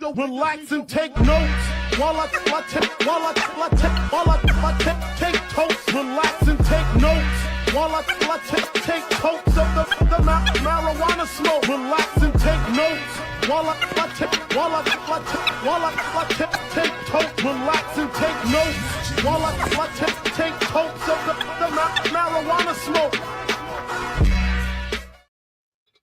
Relax and take notes while I take totes. Relax and take notes while I take totes of the marijuana smoke. Relax and take notes while I take totes. Relax and take notes while I take totes of the marijuana smoke.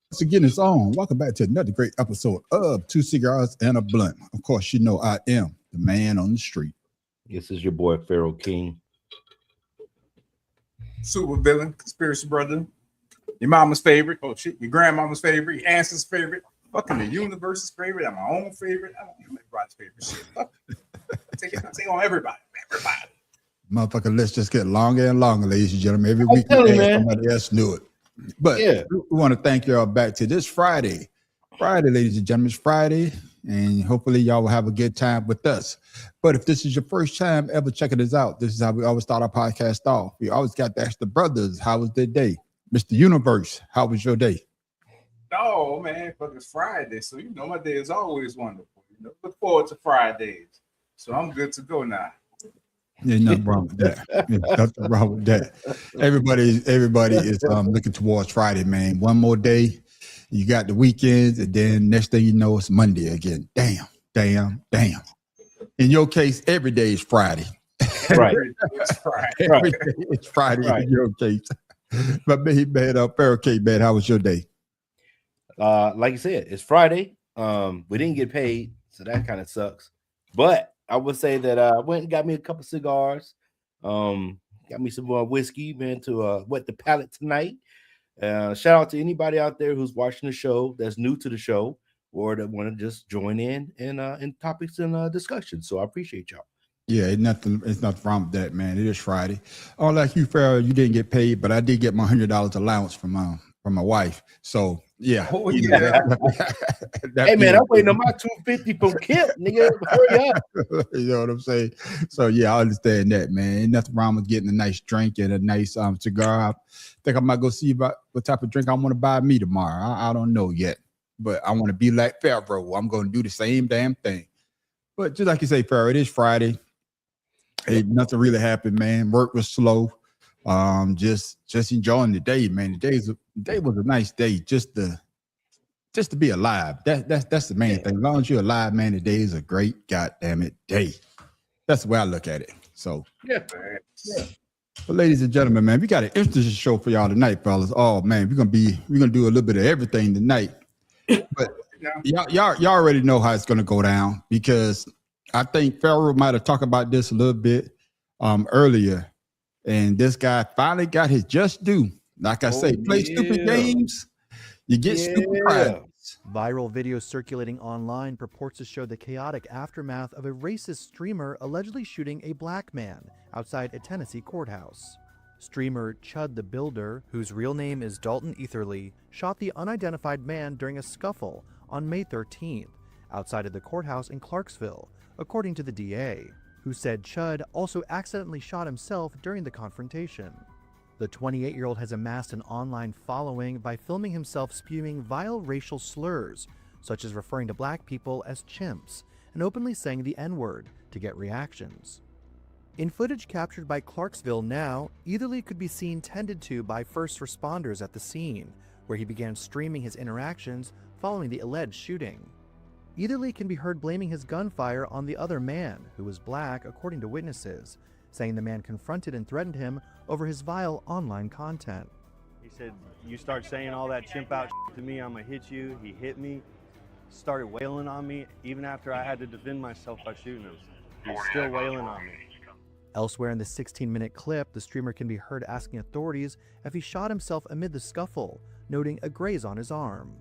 Once again, it's on. Welcome back to another great episode of Two Cigars and a Blunt. Of course, you know I am the man on the street. This is your boy, Pharaoh King. Super villain, conspiracy brother, your mama's favorite. Oh shit, your grandmama's favorite, your aunt's favorite, fucking the universe's favorite, and my own favorite. I don't know everybody's favorite shit. Fuck. Take on everybody. Motherfucker, let's just get longer and longer, ladies and gentlemen. Every week somebody else knew it. But yeah, we want to thank y'all back to this Friday. Friday, ladies and gentlemen, it's Friday, and hopefully y'all will have a good time with us. But if this is your first time ever checking us out, this is how we always start our podcast off. We always got to ask the brothers, how was their day? Mr. Universe, how was your day? Oh, man, but it's Friday, so you know my day is always wonderful. You know, look forward to Fridays. So I'm good to go now. There's nothing wrong with that. Nothing wrong with that. Everybody is looking towards Friday, man. One more day, you got the weekends, and then next thing you know, it's Monday again. Damn. In your case, every day is Friday. Right. Every day is Friday in your case. But man, Pharaoh K, man, how was your day? Like you said, it's Friday. We didn't get paid, so that kind of sucks. But I would say that I went and got me a couple cigars, got me some more whiskey, man, to wet the palate tonight. Shout out to anybody out there who's watching the show that's new to the show or that want to just join in topics and discussions. So I appreciate y'all. Yeah, it's nothing wrong with that, man. It is Friday. Oh, like you, Pharaoh, you didn't get paid, but I did get my $100 allowance from my wife. So yeah. Oh, yeah. Hey man, I'm waiting on my $250 from Kip, nigga. Hurry up. You know what I'm saying? So yeah, I understand that, man. Ain't nothing wrong with getting a nice drink and a nice cigar. I think I might go see about what type of drink I want to buy me tomorrow. I don't know yet, but I want to be like Pharaoh. I'm going to do the same damn thing. But just like you say, Pharaoh, it is Friday. Ain't nothing really happened, man. Work was slow. Just enjoying the day, man. The day was a nice day just to be alive. That's the main thing. As long as you're alive, man, the day is a great goddamn it day. That's the way I look at it. So yeah. But ladies and gentlemen, man, we got an interesting show for y'all tonight, fellas. Oh man, we're gonna do a little bit of everything tonight. But y'all already know how it's gonna go down because I think Pharaoh might have talked about this a little bit earlier. And this guy finally got his just due. Like I say, play stupid games, you get stupid prizes. Viral video circulating online purports to show the chaotic aftermath of a racist streamer allegedly shooting a black man outside a Tennessee courthouse. Streamer Chud the Builder, whose real name is Dalton Etherly, shot the unidentified man during a scuffle on May 13th outside of the courthouse in Clarksville, according to the DA, who said Chud also accidentally shot himself during the confrontation. The 28-year-old has amassed an online following by filming himself spewing vile racial slurs, such as referring to black people as chimps and openly saying the N-word to get reactions. In footage captured by Clarksville Now, Etherly could be seen tended to by first responders at the scene, where he began streaming his interactions following the alleged shooting. Etherly can be heard blaming his gunfire on the other man, who was black, according to witnesses, saying the man confronted and threatened him over his vile online content. He said, "You start saying all that chimp out to me, I'm gonna hit you." He hit me, started wailing on me, even after I had to defend myself by shooting him. He's still wailing on me. Elsewhere in the 16-minute clip, the streamer can be heard asking authorities if he shot himself amid the scuffle, noting a graze on his arm.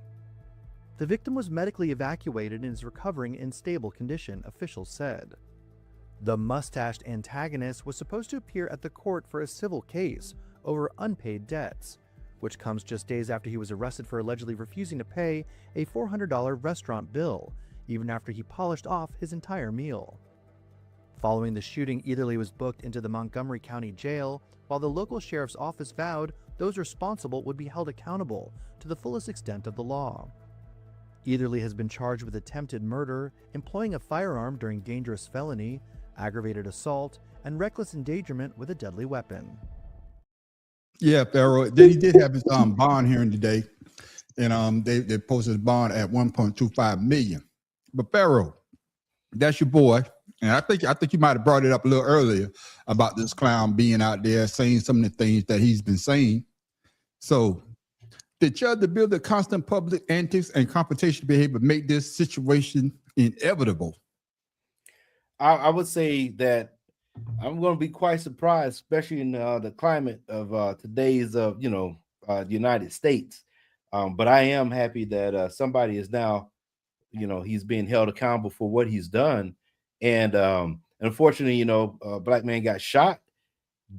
The victim was medically evacuated and is recovering in stable condition, officials said. The mustached antagonist was supposed to appear at the court for a civil case over unpaid debts, which comes just days after he was arrested for allegedly refusing to pay a $400 restaurant bill, even after he polished off his entire meal. Following the shooting, Etherly was booked into the Montgomery County Jail, while the local sheriff's office vowed those responsible would be held accountable to the fullest extent of the law. Eatherly has been charged with attempted murder, employing a firearm during dangerous felony, aggravated assault, and reckless endangerment with a deadly weapon. Yeah, Pharaoh. Then he did have his bond hearing today, and they posted his bond at 1.25 million. But Pharaoh, that's your boy, and I think you might have brought it up a little earlier about this clown being out there saying some of the things that he's been saying. So, did Chud the Builder constant public antics and confrontation behavior make this situation inevitable? I would say that I'm going to be quite surprised, especially in the climate of today's United States. But I am happy that somebody is now, he's being held accountable for what he's done. And unfortunately, a black man got shot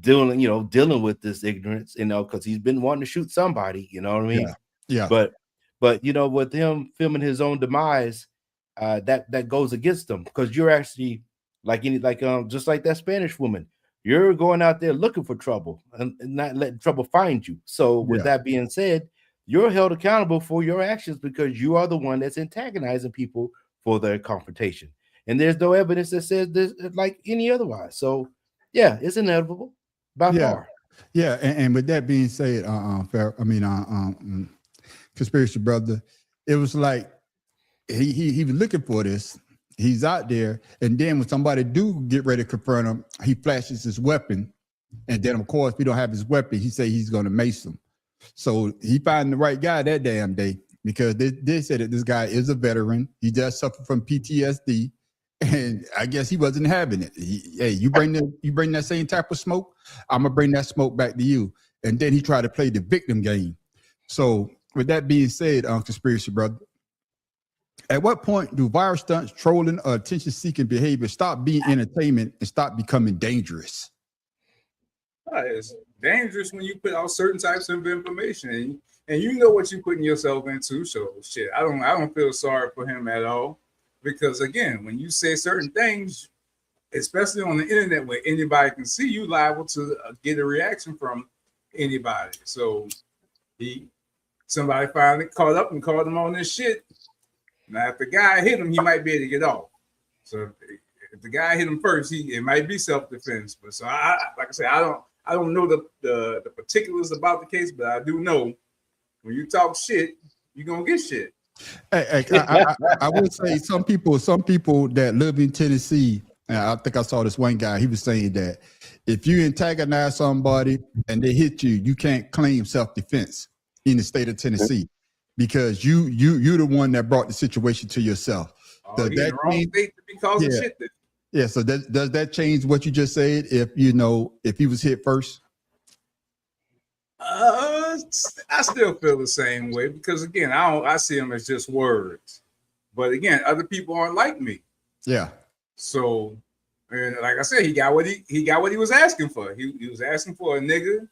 dealing with this ignorance, because he's been wanting to shoot somebody, you know what I mean? Yeah. But with him filming his own demise, that goes against him, because you're actually just like that Spanish woman, you're going out there looking for trouble and not letting trouble find you. So with that being said, you're held accountable for your actions because you are the one that's antagonizing people for their confrontation. And there's no evidence that says this like any otherwise. So yeah, it's inevitable by far. Yeah, and with that being said, conspiracy brother, it was like he was looking for this. He's out there, and then when somebody do get ready to confront him, he flashes his weapon, and then of course, if he don't have his weapon, he say he's going to mace him. So he found the right guy that damn day, because they said that this guy is a veteran. He just suffered from PTSD, and I guess he wasn't having it. Hey, you bring that same type of smoke, I'm gonna bring that smoke back to you. And then he tried to play the victim game. So with that being said, conspiracy brother, at what point do viral stunts, trolling, or attention-seeking behavior stop being entertainment and stop becoming dangerous? It's dangerous when you put out certain types of information, and you know what you're putting yourself into. So shit, I don't feel sorry for him at all, because again, when you say certain things, especially on the internet where anybody can see, you liable to get a reaction from anybody. So somebody finally caught up and called him on this shit. Now, if the guy hit him, he might be able to get off. So if the guy hit him first, it might be self-defense. But so like I said, I don't know the particulars about the case, but I do know when you talk shit, you're gonna get shit. Hey, I would say some people that live in Tennessee, and I think I saw this one guy, he was saying that if you antagonize somebody and they hit you, you can't claim self-defense in the state of Tennessee, because you're the one that brought the situation to yourself. Does that wrong state to be causing shit then. Yeah, so does that change what you just said if he was hit first? I still feel the same way, because again, I see them as just words. But again, other people aren't like me. Yeah. So, and like I said, he got what he was asking for. He was asking for a nigga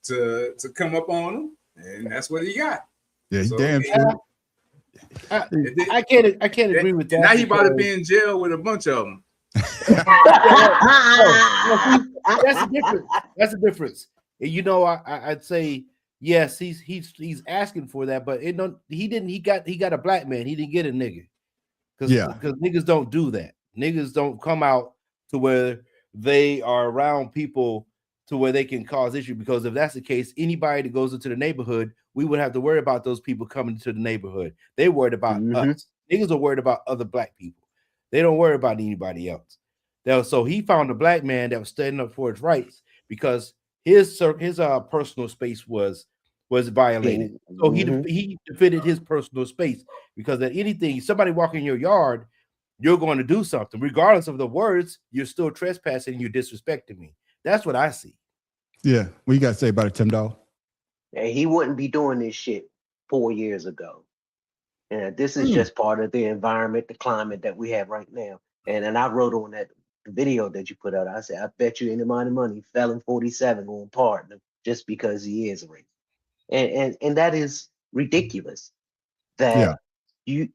to come up on him, and that's what he got. Yeah, so, damn true. I can't agree with that. Now he about to be in jail with a bunch of them. That's the difference. I'd say yes, he's asking for that, but he got a black man. He didn't get a nigga. Because niggas don't do that. Niggas don't come out to where they are around people to where they can cause issue, because if that's the case, anybody that goes into the neighborhood, we would have to worry about those people coming into the neighborhood. They worried about us. Niggas are worried about other black people. They don't worry about anybody else. So he found a black man that was standing up for his rights, because his personal space was violated. So he defended his personal space, because at anything, somebody walking in your yard, you're going to do something. Regardless of the words, you're still trespassing, you're disrespecting me. That's what I see. Yeah. What you got to say about it, Tim Dawg? And he wouldn't be doing this shit 4 years ago. And this is just part of the environment, the climate that we have right now. And I wrote on that video that you put out, I said, I bet you any amount of money, Felon 47 will pardon him just because he is a racist. And that is ridiculous. That you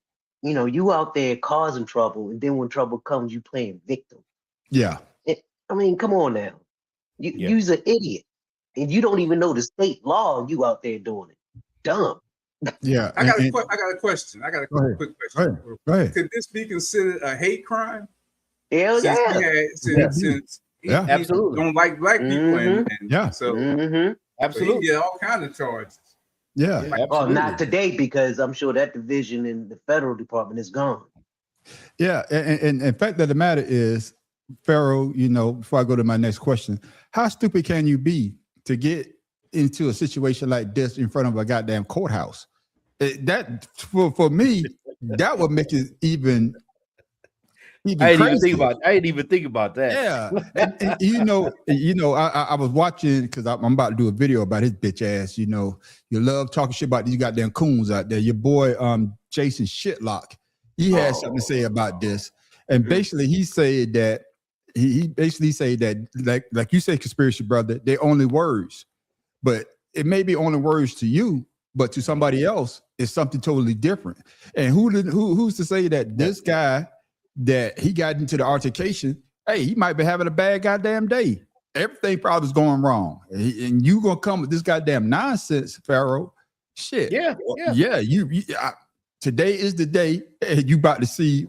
out there causing trouble, and then when trouble comes, you playing victim. Yeah. I mean, come on now. You's an idiot. And you don't even know the state law, you out there doing it. Dumb. Yeah. I got a question. I got a Go ahead. quick Go question. ahead. Go ahead. Could this be considered a hate crime? Hell Since yeah. he had, since he Absolutely. don't like black people, and Yeah. so Mm-hmm. he Absolutely. get all kinds of charges. Yeah. Yeah, Well, absolutely. not today because I'm sure that division in the federal department is gone. Yeah. And the fact of the matter is, Pharaoh, you know, before I go to my next question, how stupid can you be to get into a situation like this in front of a goddamn courthouse? That for me, that would make it even I didn't crazier. even think about that. Yeah, and you know, I was watching because I'm about to do a video about his bitch ass. You know, you love talking shit about these goddamn coons out there. Your boy, Jason Shitlock, he had something to say about this, and basically he said that he basically said that like you say, conspiracy brother, they're only words, but it may be only words to you, but to somebody else, it's something totally different. And who's to say that this guy that he got into the altercation, hey, he might be having a bad goddamn day. Everything probably is going wrong. And you gonna come with this goddamn nonsense, Pharaoh. Shit. Yeah. Today is the day you about to see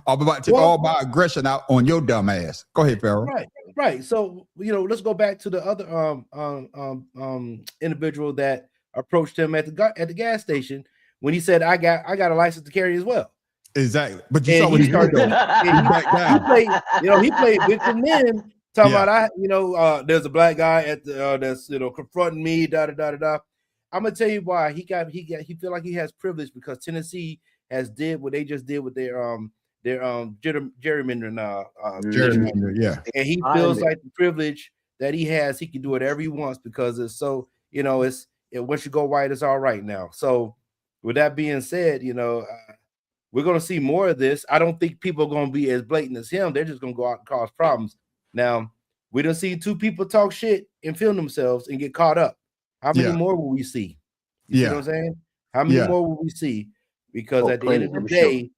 I'm about to take all my aggression out on your dumb ass. Go ahead, Pharaoh. Right. So, you know, let's go back to the other individual that approached him at the gas station when he said, I got a license to carry as well. Exactly. But you saw what he started doing. He played victim then, talking about there's a black guy at the that's confronting me, da da da da da. I'm gonna tell you why he feel like he has privilege because Tennessee has did what they just did with their gerrymandering yeah. and he feels like the privilege that he has, he can do whatever he wants because it's so once you go white, it's all right now. So with that being said, we're going to see more of this. I don't think people are going to be as blatant as him. They're just going to go out and cause problems. Now, we done see two people talk shit and film themselves and get caught up. How many more will we see? You see what I'm saying? How many more will we see? Because at the end of the day,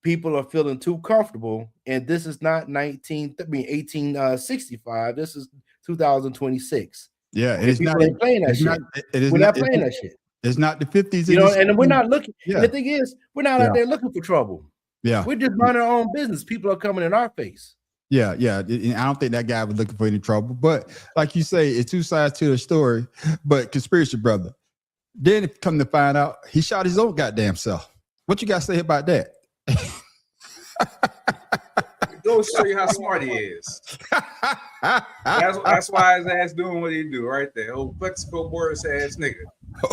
people are feeling too comfortable. And this is not 1865. This is 2026. Yeah, and people ain't playing that shit. We're not playing that shit. It's not the 50s. And we're not looking. Yeah. And the thing is, we're not out there looking for trouble. Yeah. We're just minding our own business. People are coming in our face. Yeah. And I don't think that guy was looking for any trouble. But like you say, it's two sides to the story. But conspiracy brother. Then come to find out, he shot his own goddamn self. What you got to say about that? Go show you how smart he is. That's why his ass doing what he do right there. Old Mexico Boris ass nigga.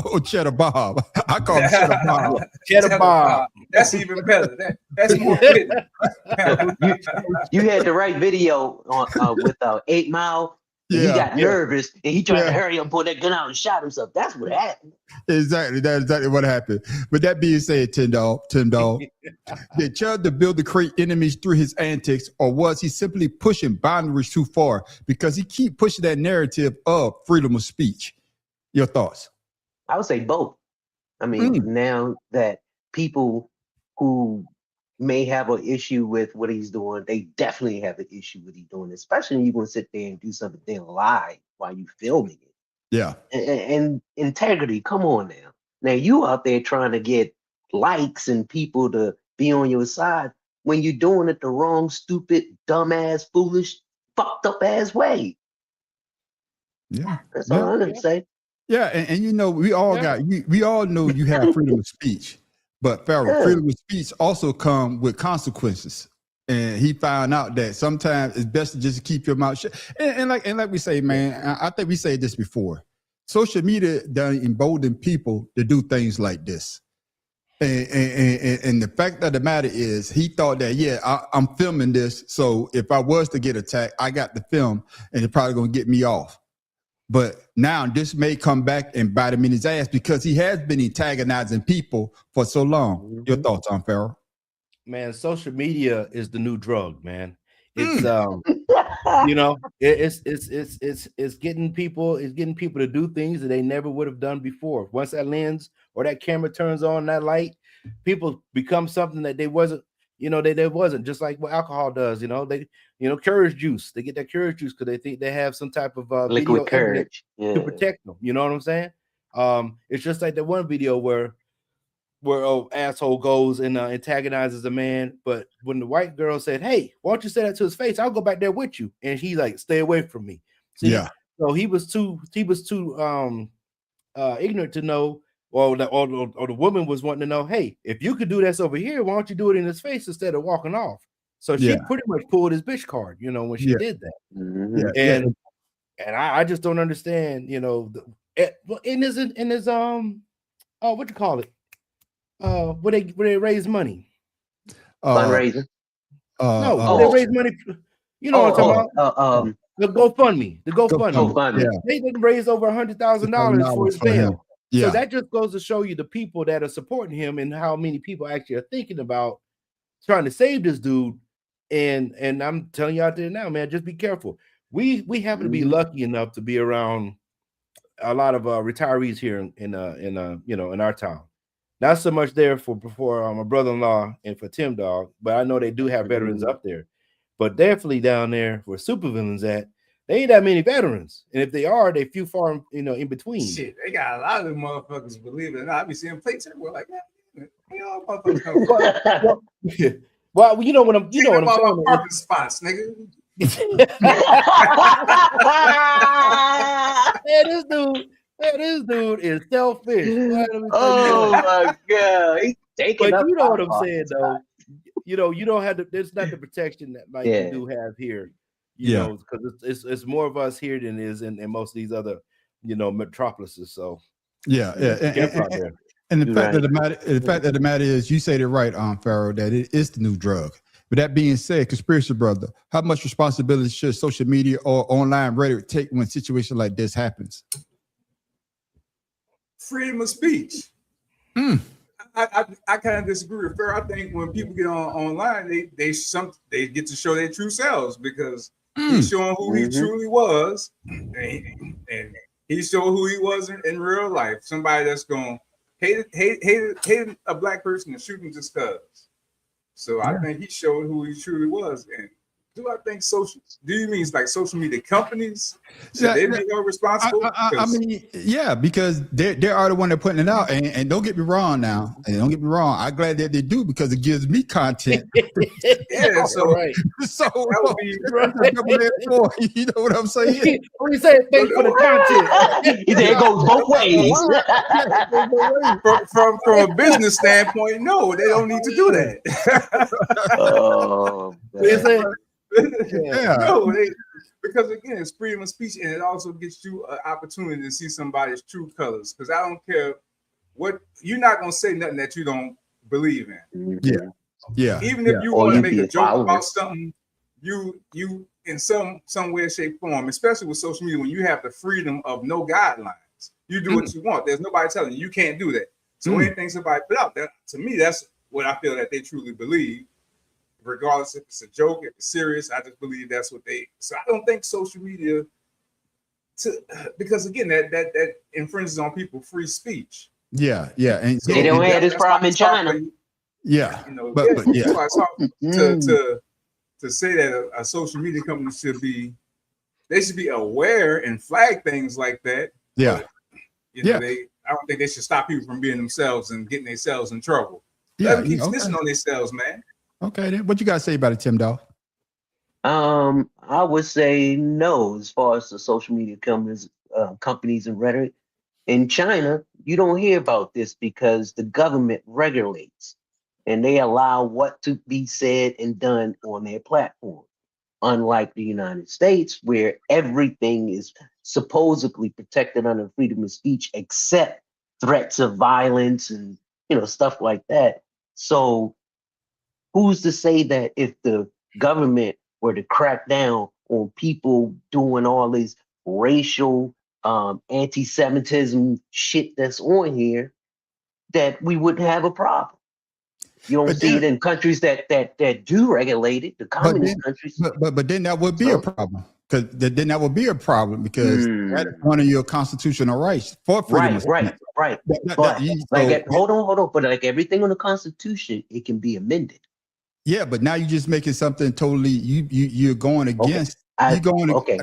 Oh, Cheddar Bob. I call him Cheddar Bob. Cheddar Bob. That's even better. That's more fitting. You had the right video on with 8 Mile. He got nervous and he tried to hurry up, pull that gun out and shot himself. That's what happened. Exactly. That's exactly what happened. But that being said, Tim Dog, did Chud to build to create enemies through his antics, or was he simply pushing boundaries too far because he keep pushing that narrative of freedom of speech? Your thoughts? I would say both. I mean, now that people who may have an issue with what he's doing, they definitely have an issue with he's doing, especially when you're going to sit there and do something then live while you filming it. Yeah. And integrity, come on now. Now you out there trying to get likes and people to be on your side when you're doing it the wrong, stupid, dumbass, foolish, fucked up ass way. Yeah. That's all I'm gonna say. Yeah, and we all we all know you have freedom of speech. But Pharaoh, freedom of speech also come with consequences. And he found out that sometimes it's best to just keep your mouth shut. And like we say, man, I think we said this before. Social media done embolden people to do things like this. And the fact of the matter is, he thought that, I'm filming this. So if I was to get attacked, I got the film and it's probably going to get me off. But now this may come back and bite him in his ass because he has been antagonizing people for so long. Your thoughts on Pharaoh? Man, social media is the new drug, man. It's it's getting people to do things that they never would have done before. Once that lens or that camera turns on, that light, people become something that they wasn't. They wasn't, just like what alcohol does. They courage juice. They get that courage juice because they think they have some type of liquid courage to protect them. You know what I'm saying? It's just like that one video where asshole goes and antagonizes a man, but when the white girl said, "Hey, why don't you say that to his face? I'll go back there with you," and he's like, "Stay away from me." See, so he was too ignorant to know, or the woman was wanting to know, "Hey, if you could do this over here, why don't you do it in his face instead of walking off?" So she pretty much pulled his bitch card, when she did that. And I just don't understand, in his what you call it? Where they raise money. Fundraising. They raise money. You know what I'm talking about? The GoFundMe. The GoFundMe. They didn't raise over $100,000 for his bail. So that just goes to show you the people that are supporting him and how many people actually are thinking about trying to save this dude. And I'm telling you out there now, man, just be careful. We happen to be lucky enough to be around a lot of retirees here in our town. Not so much there for my brother-in-law and for Tim Dog, but I know they do have veterans up there. But definitely down there where supervillains at, they ain't that many veterans. And if they are, they few far in between. Shit, they got a lot of them motherfuckers, believe it or not. I be seeing plates everywhere like that. Motherfuckers. Well, you know what I'm saying. Parking spots, nigga. This dude is selfish. Oh my god, he's taking but up. You know what I'm saying, though. You don't have there's not the protection that you do have here. You know, because it's more of us here than it is in most of these other, metropolises. So and the fact of the matter is, you said it right, Pharaoh, that it is the new drug. But that being said, conspiracy brother, how much responsibility should social media or online rhetoric take when a situation like this happens? Freedom of speech. I kind of disagree with Pharaoh. I think when people get online, they get to show their true selves because he's showing who he truly was, and he's showing who he was in real life. Somebody that's going to hate a black person and shoot him just because. So I think he showed who he truly was. And do I think do you mean like social media companies? Should they be held responsible? I mean, because they are the one that putting it out. And don't get me wrong now. And don't get me wrong. I'm glad that they do because it gives me content. So right. So that would be right. You know what I'm saying? When you say thank you for the content, it goes both ways. from a business standpoint, no, they don't need to do that. Oh, no, because again, it's freedom of speech, and it also gets you an opportunity to see somebody's true colors. Because I don't care what you're not gonna say nothing that you don't believe in. Even if you want to make a joke about something, you in some way, shape, form, especially with social media, when you have the freedom of no guidelines, you do what you want. There's nobody telling you can't do that. So anything somebody put out there, to me, that's what I feel that they truly believe. Regardless if it's a joke, if it's serious, I just believe that's what they. So I don't think social media, because again, that infringes on people's free speech. And so they don't have this problem in China. To say that a social media company should be aware and flag things like that. But, I don't think they should stop people from being themselves and getting themselves in trouble. Let them keep snitching on themselves, man. Okay, then what you got to say about it, Tim Dog? I would say no, as far as the social media companies and rhetoric. In China, you don't hear about this because the government regulates and they allow what to be said and done on their platform. Unlike the United States, where everything is supposedly protected under freedom of speech, except threats of violence and stuff like that. So who's to say that if the government were to crack down on people doing all this racial anti-Semitism shit that's on here, that we wouldn't have a problem? You don't see it in countries that do regulate it, the communist countries. But then that would be a problem. Because then that would be a problem because that is one of your constitutional rights for freedom of speech. Right. Hold on. But like everything on the Constitution, it can be amended. Yeah, but now you're just making something totally you're going against. You going okay.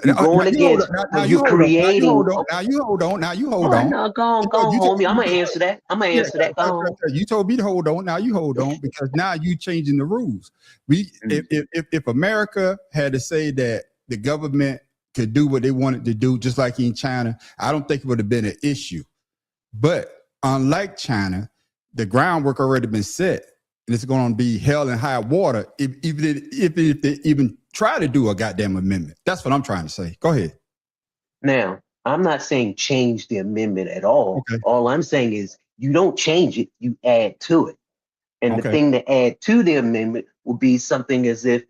now, You going against now you creating. Now you hold on. Now you hold Oh, on. no, go on, homie. I'm gonna answer that. Yeah, Go on. you told me to hold on. Now you hold on because now you changing the rules. If America had to say that the government could do what they wanted to do, just like in China, I don't think it would have been an issue. But unlike China, the groundwork already been set, and it's going to be hell and high water if they even try to do a goddamn amendment. That's what I'm trying to say. Go ahead. Now, I'm not saying change the amendment at all. Okay. All I'm saying is you don't change it, you add to it. And the Okay. thing to add to the amendment would be something as if,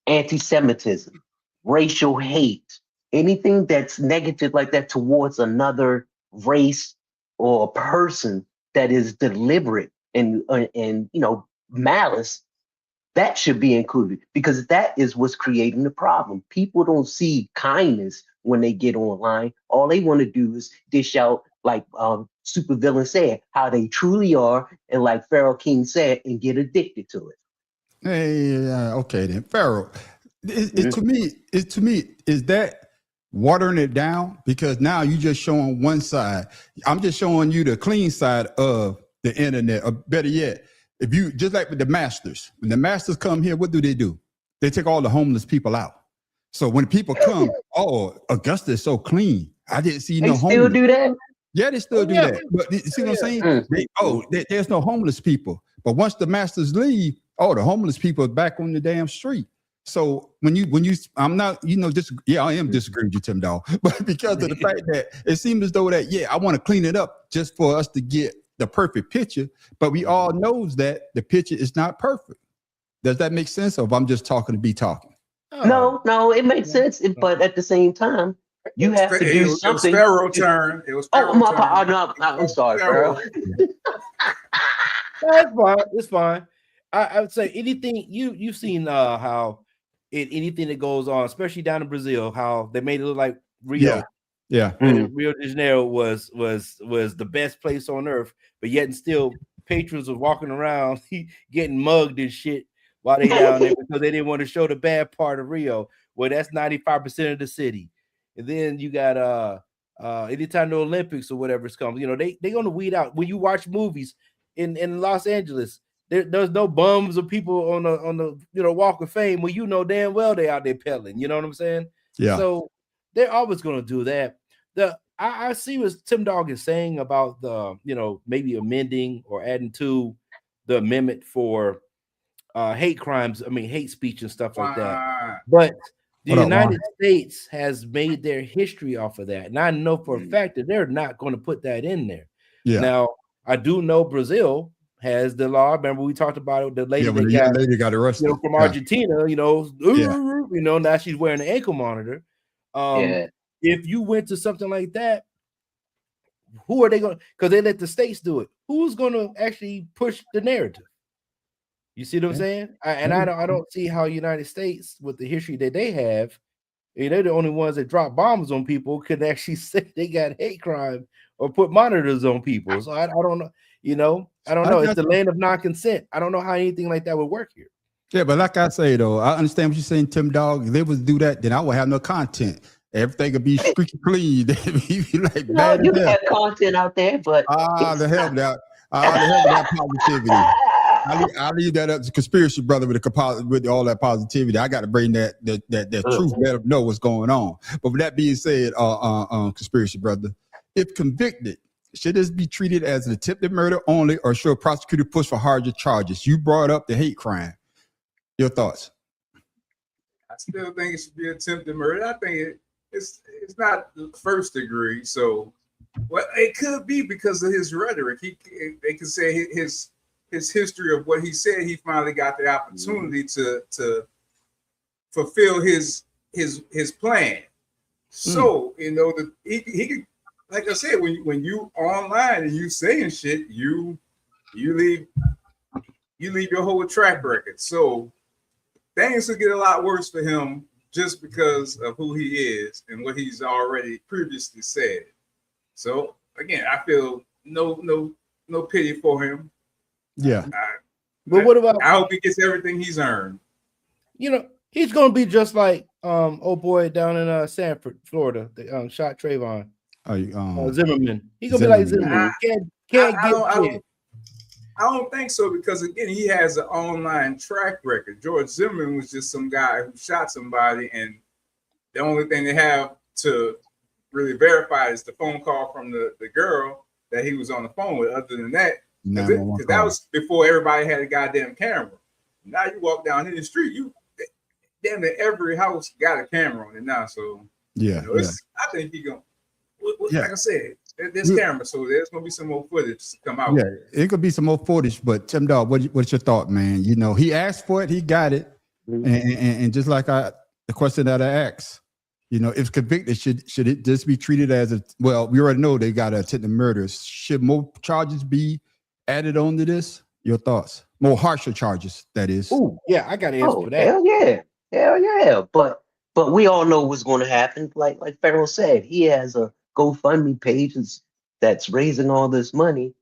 anti-Semitism, racial hate, anything that's negative like that towards another race or person that is deliberate and malice, that should be included because that is what's creating the problem. People don't see kindness when they get online. All they want to do is dish out, like Supervillain said, how they truly are, and like Pharaoh King said, and get addicted to it. Hey, okay then, Pharaoh. To me, is that watering it down? Because now you just showing one side. I'm just showing you the clean side of the internet. Or better yet, if you just like with the masters, when the masters come here, what do? They take all the homeless people out. So when people come, oh, Augusta is so clean. I didn't see no homeless. They still do that? Yeah, they still do that. But you see what I'm saying? There's no homeless people. But once the masters leave, the homeless people are back on the damn street. So when you, I'm not, I am disagreeing with you, Tim Dog, but because of the fact that it seems as though that, I want to clean it up just for us to get the perfect picture, but we all knows that the picture is not perfect. Does that make sense? Or if I'm just talking to be talking? No, it makes sense. But at the same time, you have to do something. It was Pharaoh's turn. It was Pharaoh's turn. I'm sorry, Pharaoh. That's fine. It's fine. I would say anything you've seen how anything that goes on, especially down in Brazil, how they made it look like Rio. Yeah. Rio de Janeiro was the best place on earth, but yet and still patrons were walking around getting mugged and shit while they down there because they didn't want to show the bad part of Rio. Well, that's 95% of the city. And then you got anytime the Olympics or whatever's comes, they're gonna weed out. When you watch movies in Los Angeles, there's no bums or people on the Walk of Fame where damn well they out there peddling. You know what I'm saying? Yeah. So they're always gonna do that. I see what Tim Dog is saying about the maybe amending or adding to the amendment for hate crimes. I mean hate speech and stuff like that. But the United States has made their history off of that, and I know for a fact that they're not going to put that in there. Yeah. Now I do know Brazil has the law. Remember we talked about it. The lady lady got arrested from Argentina. Now she's wearing an ankle monitor. If you went to something like that, who are they going? Because they let the states do it. Who's going to actually push the narrative? You see what I'm saying? I don't see how United States, with the history that they have, they're the only ones that drop bombs on people, could actually say they got hate crime or put monitors on people. So I don't know. I don't know. It's the land of non-consent. I don't know how anything like that would work here. Yeah, but like I say though, I understand what you're saying, Tim Dog. If they was do that, then I would have no content. Everything would be squeaky clean. You can have content out there, but the hell with that positivity. I leave that up to conspiracy brother with all that positivity. I got to bring that truth, let them know what's going on. But with that being said, conspiracy brother, if convicted, should this be treated as an attempted murder only, or should a prosecutor push for harsher charges? You brought up the hate crime. Your thoughts? I still think it should be attempted murder. I think it's not first degree. So, it could be because of his rhetoric. They could say his history of what he said. He finally got the opportunity to fulfill his plan. So he could, like I said, when you online and you saying shit, you leave your whole track record. So things will get a lot worse for him just because of who he is and what he's already previously said. So again, I feel no pity for him. Yeah. But what about? I hope he gets everything he's earned. He's gonna be just like old boy down in Sanford, Florida, the shot Trayvon. Zimmerman. He's gonna be like Zimmerman. I don't think so, because again, he has an online track record. George Zimmerman was just some guy who shot somebody, and the only thing they have to really verify is the phone call from the girl that he was on the phone with. Other than that, because that was before everybody had a goddamn camera. Now you walk down in the street, damn near every house got a camera on it now. So yeah, I think he gonna. Like I said, there's camera, so there's gonna be some more footage to come out. Yeah, it could be some more footage. But Tim Dog, what's your thought, man? You know, he asked for it, he got it, and just like the question that I asked, you know, if convicted, should it just be treated as a? Well, we already know they got attempted murder. Should more charges be added onto this? Your thoughts? More harsher charges, that is. Oh, yeah, I got an answer for that. Hell yeah. But we all know what's going to happen. Like Pharaoh said, he has a GoFundMe page that's raising all this money,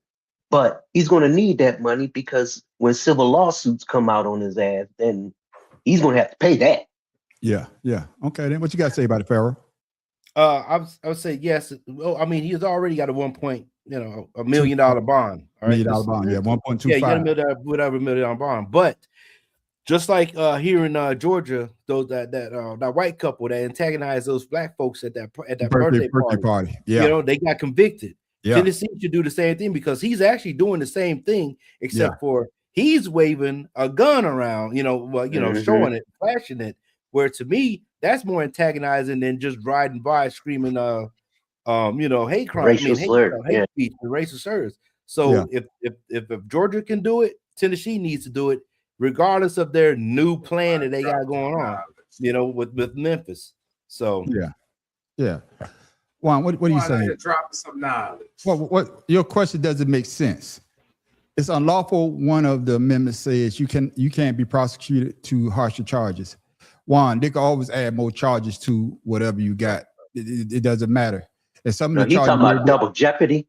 but he's going to need that money because when civil lawsuits come out on his ass, then he's going to have to pay that. Yeah. Okay, then what you got to say about it, Pharaoh? I would say yes. Well, I mean, he's already got $1 million bond. All right? $1 million bond, yeah, 1.25. Yeah, you got a $1 million bond. But just like here in Georgia, that white couple that antagonized those black folks at that birthday party. Yeah, you know, they got convicted. Yeah. Tennessee should do the same thing, because he's actually doing the same thing, except for he's waving a gun around, showing it, flashing it. Where to me, that's more antagonizing than just riding by screaming, hate crime, racial slur, hate speech, and racial slurs. So if Georgia can do it, Tennessee needs to do it, regardless of their new plan that they got going on, with Memphis. So yeah. Juan, what are you saying? Dropping some knowledge. What your question doesn't make sense. It's unlawful. One of the amendments says you can't be prosecuted to harsher charges. Juan, they can always add more charges to whatever you got. It doesn't matter. And some of the charges talking about double jeopardy.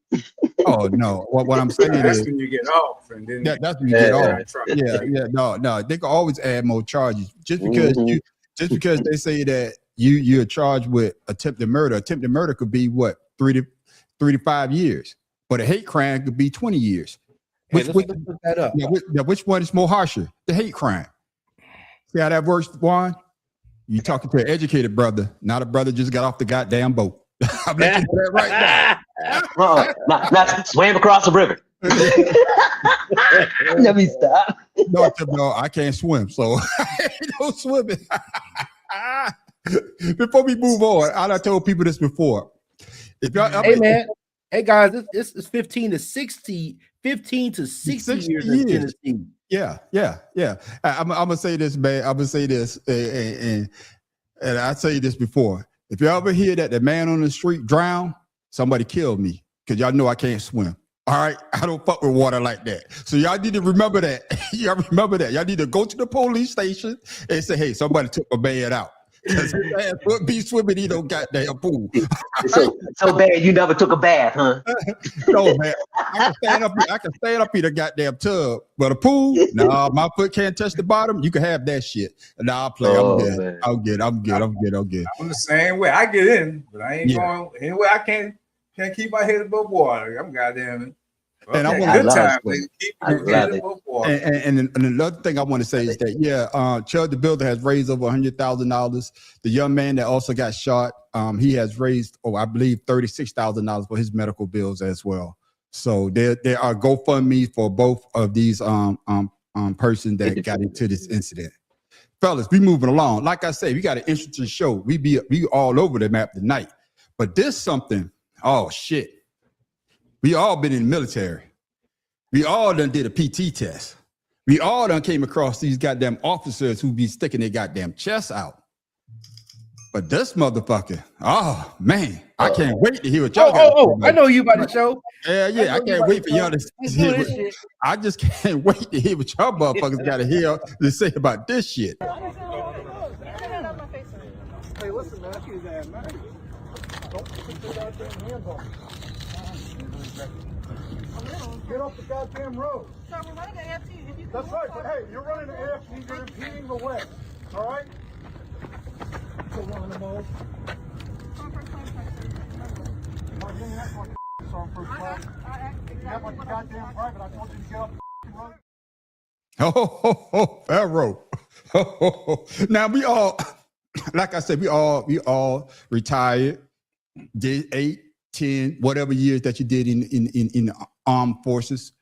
Oh no! What I'm saying is when you get off, and then that's when you get off. No. They can always add more charges just because they say that you're charged with attempted murder. Attempted murder could be what 3 to 5 years, but a hate crime could be 20 years. Which one is more harsher? The hate crime. See how that works, Juan? You talking to an educated brother, not a brother just got off the goddamn boat. I'm letting you know that right now. Not swam across the river. Let me stop. No, I can't swim, so I ain't no swimming. Before we move on, I told people this before. Hey guys, it's 15 to 60 years in Tennessee. Yeah. I'm gonna say this, man. I'm gonna say this, and I tell you this before. If you ever hear that the man on the street drowned, somebody killed me, because y'all know I can't swim. All right, I don't fuck with water like that. So y'all need to remember that. Y'all remember that. Y'all need to go to the police station and say, "Hey, somebody took my man out." Because his ass would be swimming in no goddamn pool. So bad you never took a bath, huh? No, man. I can stand up in the goddamn tub, but a pool, nah, my foot can't touch the bottom. You can have that shit. Nah, I'll play. I'm good. I'm the same way. I get in, but I ain't going anywhere. I can't keep my head above water. I'm goddamn. And I want and another thing I want to say is that Chud the Builder has raised over $100,000. The young man that also got shot, he has raised I believe $36,000 for his medical bills as well. So there are GoFundMe for both of these persons that got into this incident. Fellas, we moving along. Like I say, we got an interesting show. We all over the map tonight. But this something, oh shit. We all been in the military. We all done did a PT test. We all done came across these goddamn officers who be sticking their goddamn chests out. But this motherfucker, oh man, I can't wait to hear what y'all got. I know you about the show. Yeah, I can't wait for y'all to hear. I just can't wait to hear what y'all motherfuckers got to hear to say about this shit. Hey, listen, man, she's that man. Don't put your goddamn hands on me. Get off the goddamn road. So we're running an AFT. That's right, but hey, you're running an AFT, you're impeding the way. All right? Pharaoh. Now we all, like I said, we all retired, did 8, 10, whatever years that you did in the armed forces.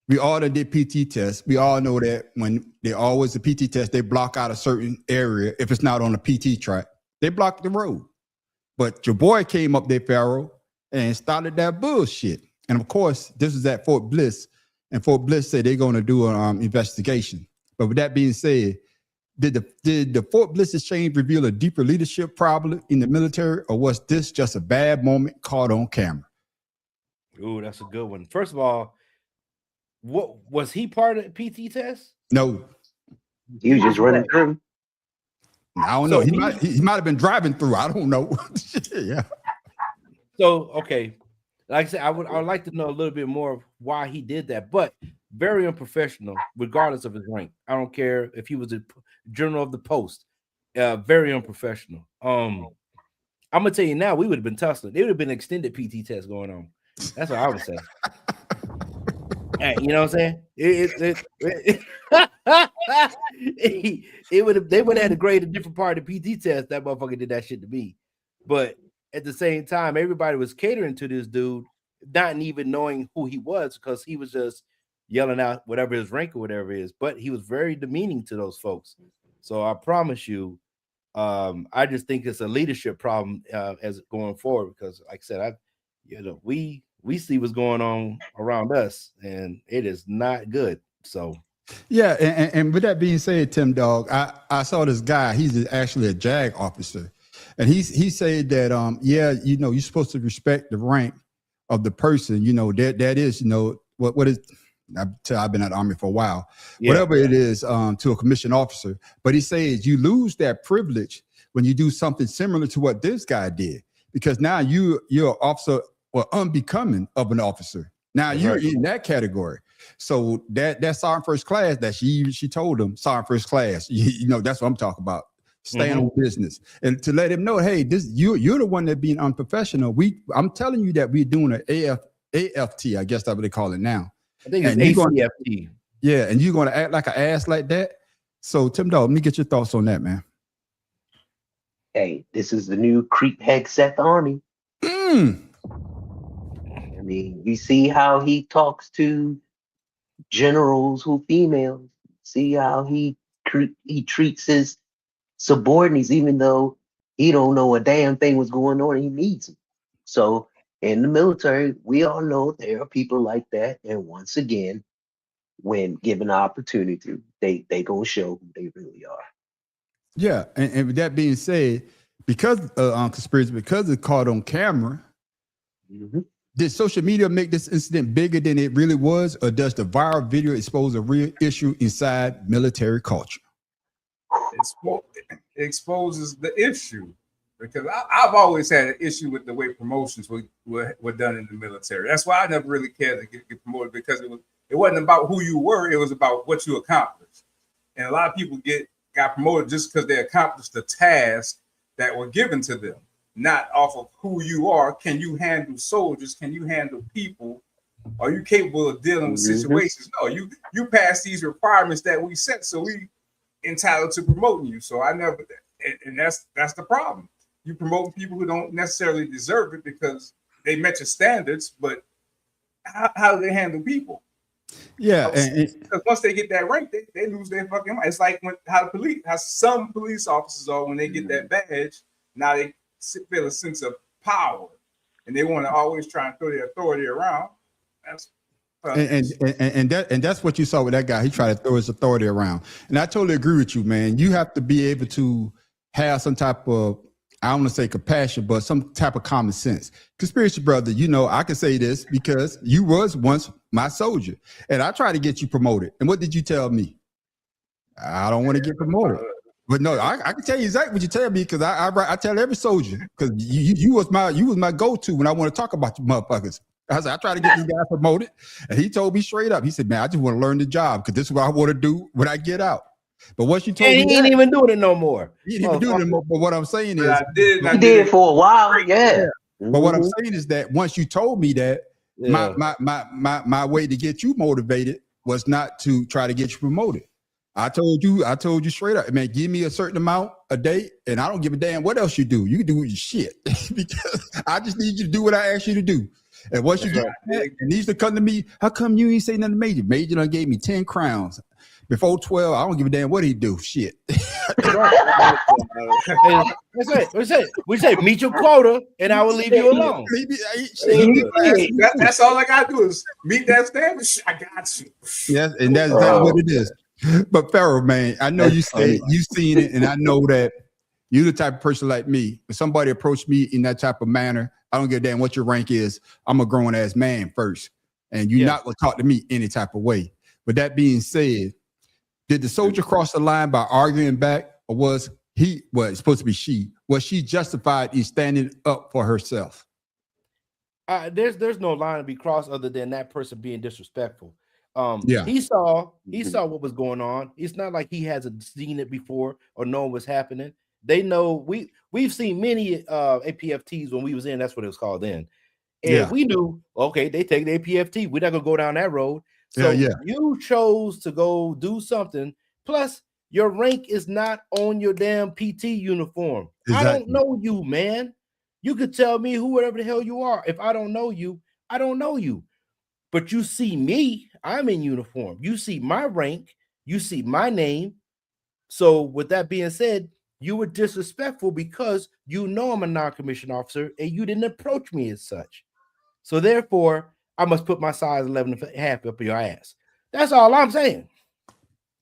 We all done did PT tests. We all know that when they always a PT test, they block out a certain area. If it's not on a PT track, they block the road. But your boy came up there, Pharaoh, and started that bullshit. And of course, this was at Fort Bliss, and Fort Bliss said they're going to do an investigation. But with that being said, did the Fort Bliss exchange reveal a deeper leadership problem in the military, or was this just a bad moment caught on camera? Ooh, that's a good one. First of all, what was he part of the PT test? No, He was just running through. I don't know. He might have been driving through. I don't know. Yeah. So okay, like I said, I would like to know a little bit more of why he did that, but very unprofessional, regardless of his rank. I don't care if he was a general of the post. Very unprofessional. I'm gonna tell you now, we would have been tussling. It would have been an extended PT test going on. That's what I would say. Hey, you know what I'm saying? They would have had to grade a different part of the PT test. That motherfucker did that shit to me. But at the same time, everybody was catering to this dude, not even knowing who he was, because he was just yelling out whatever his rank or whatever it is. But he was very demeaning to those folks. So I promise you, I just think it's a leadership problem as going forward, because like I said, we see what's going on around us, and it is not good. So yeah, and with that being said, Tim Dog, I saw this guy. He's actually a JAG officer, and he said that yeah, you're supposed to respect the rank of the person. That is what is. I've been at the Army for a while. Yeah. Whatever it is to a commissioned officer, but he says you lose that privilege when you do something similar to what this guy did, because now you're an officer or unbecoming of an officer. Now you're in that category. So that Sergeant First Class that she told him, Sergeant First Class, that's what I'm talking about. Stay on business, and to let him know, hey, you're the one that being unprofessional. I'm telling you that we're doing an AFT, I guess that's what they call it now. I think it's ACFT. Yeah, and you're going to act like an ass like that. So Tim Dog, let me get your thoughts on that, man. Hey, this is the new creep head Seth Army. I mean, you see how he talks to generals who females. See how he treats his subordinates, even though he don't know a damn thing what's going on. He needs them. So in the military, we all know there are people like that. And once again, when given the opportunity, they gonna show who they really are. Yeah, and with that being said, because conspiracy, because it's caught on camera, did social media make this incident bigger than it really was, or does the viral video expose a real issue inside military culture? It exposes the issue, because I've always had an issue with the way promotions were done in the military. That's why I never really cared to get promoted, because it wasn't about who you were, it was about what you accomplished. And a lot of people got promoted just because they accomplished the task that were given to them, not off of who you are. Can you handle soldiers? Can you handle people? Are you capable of dealing with situations? No, you pass these requirements that we set, so we entitled to promoting you. So I never, and that's the problem. You promote people who don't necessarily deserve it because they met your standards, but how do they handle people? Yeah, because once they get that rank, they lose their fucking mind. It's like how some police officers are when they get that badge. Now they feel a sense of power, and they want to always try and throw their authority around. And that's what you saw with that guy. He tried to throw his authority around, and I totally agree with you, man. You have to be able to have some type of, I don't want to say compassion, but some type of common sense. Conspiracy brother, I can say this because you was once my soldier, and I tried to get you promoted. And what did you tell me? I don't want to get promoted. But no, I can tell you exactly what you tell me, because I tell every soldier, because you was my go-to when I want to talk about you motherfuckers. I said, I try to get this guy promoted, and he told me straight up. He said, man, I just want to learn the job because this is what I want to do when I get out. But what you told And me, he ain't even doing it no more. he didn't even do it anymore. But what I'm saying But is, I did. He did for a while, yeah. but what I'm Mhm. saying is that once you told me that, Yeah. my way to get you motivated was not to try to get you promoted. I told you straight up, man, give me a certain amount a day, and I don't give a damn what else you do. You can do your shit because I just need you to do what I asked you to do. And once you That's get right. that, and these to come to me, how come you ain't say nothing to Major? Major done gave me 10 crowns. Before 12, I don't give a damn what he do. Shit. We say meet your quota, and I will leave you alone. That's all I gotta do is meet that standard. I got you. Yes, and that's exactly what it is. But Pharaoh, man, I know That's you funny. say you seen it, and I know that you're the type of person like me. If somebody approached me in that type of manner, I don't give a damn what your rank is. I'm a grown ass man first, and you're not gonna talk to me any type of way. But that being said, did the soldier cross the line by arguing back, or was he? Well, it's supposed to be she. Was she justified in standing up for herself? There's no line to be crossed other than that person being disrespectful. Yeah. He saw what was going on. It's not like he hasn't seen it before or known what's happening. They know we've seen many APFTs when we was in. That's what it was called then, and we knew okay, they take the APFT. We're not gonna go down that road. So you chose to go do something. Plus, your rank is not on your damn PT uniform. Exactly. I don't know you, man. You could tell me whoever the hell you are. If I don't know you, I don't know you. But you see me, I'm in uniform. You see my rank, you see my name. So with that being said, you were disrespectful because you know I'm a non-commissioned officer and you didn't approach me as such. So therefore, I must put my size 11 and a half up your ass. That's all I'm saying.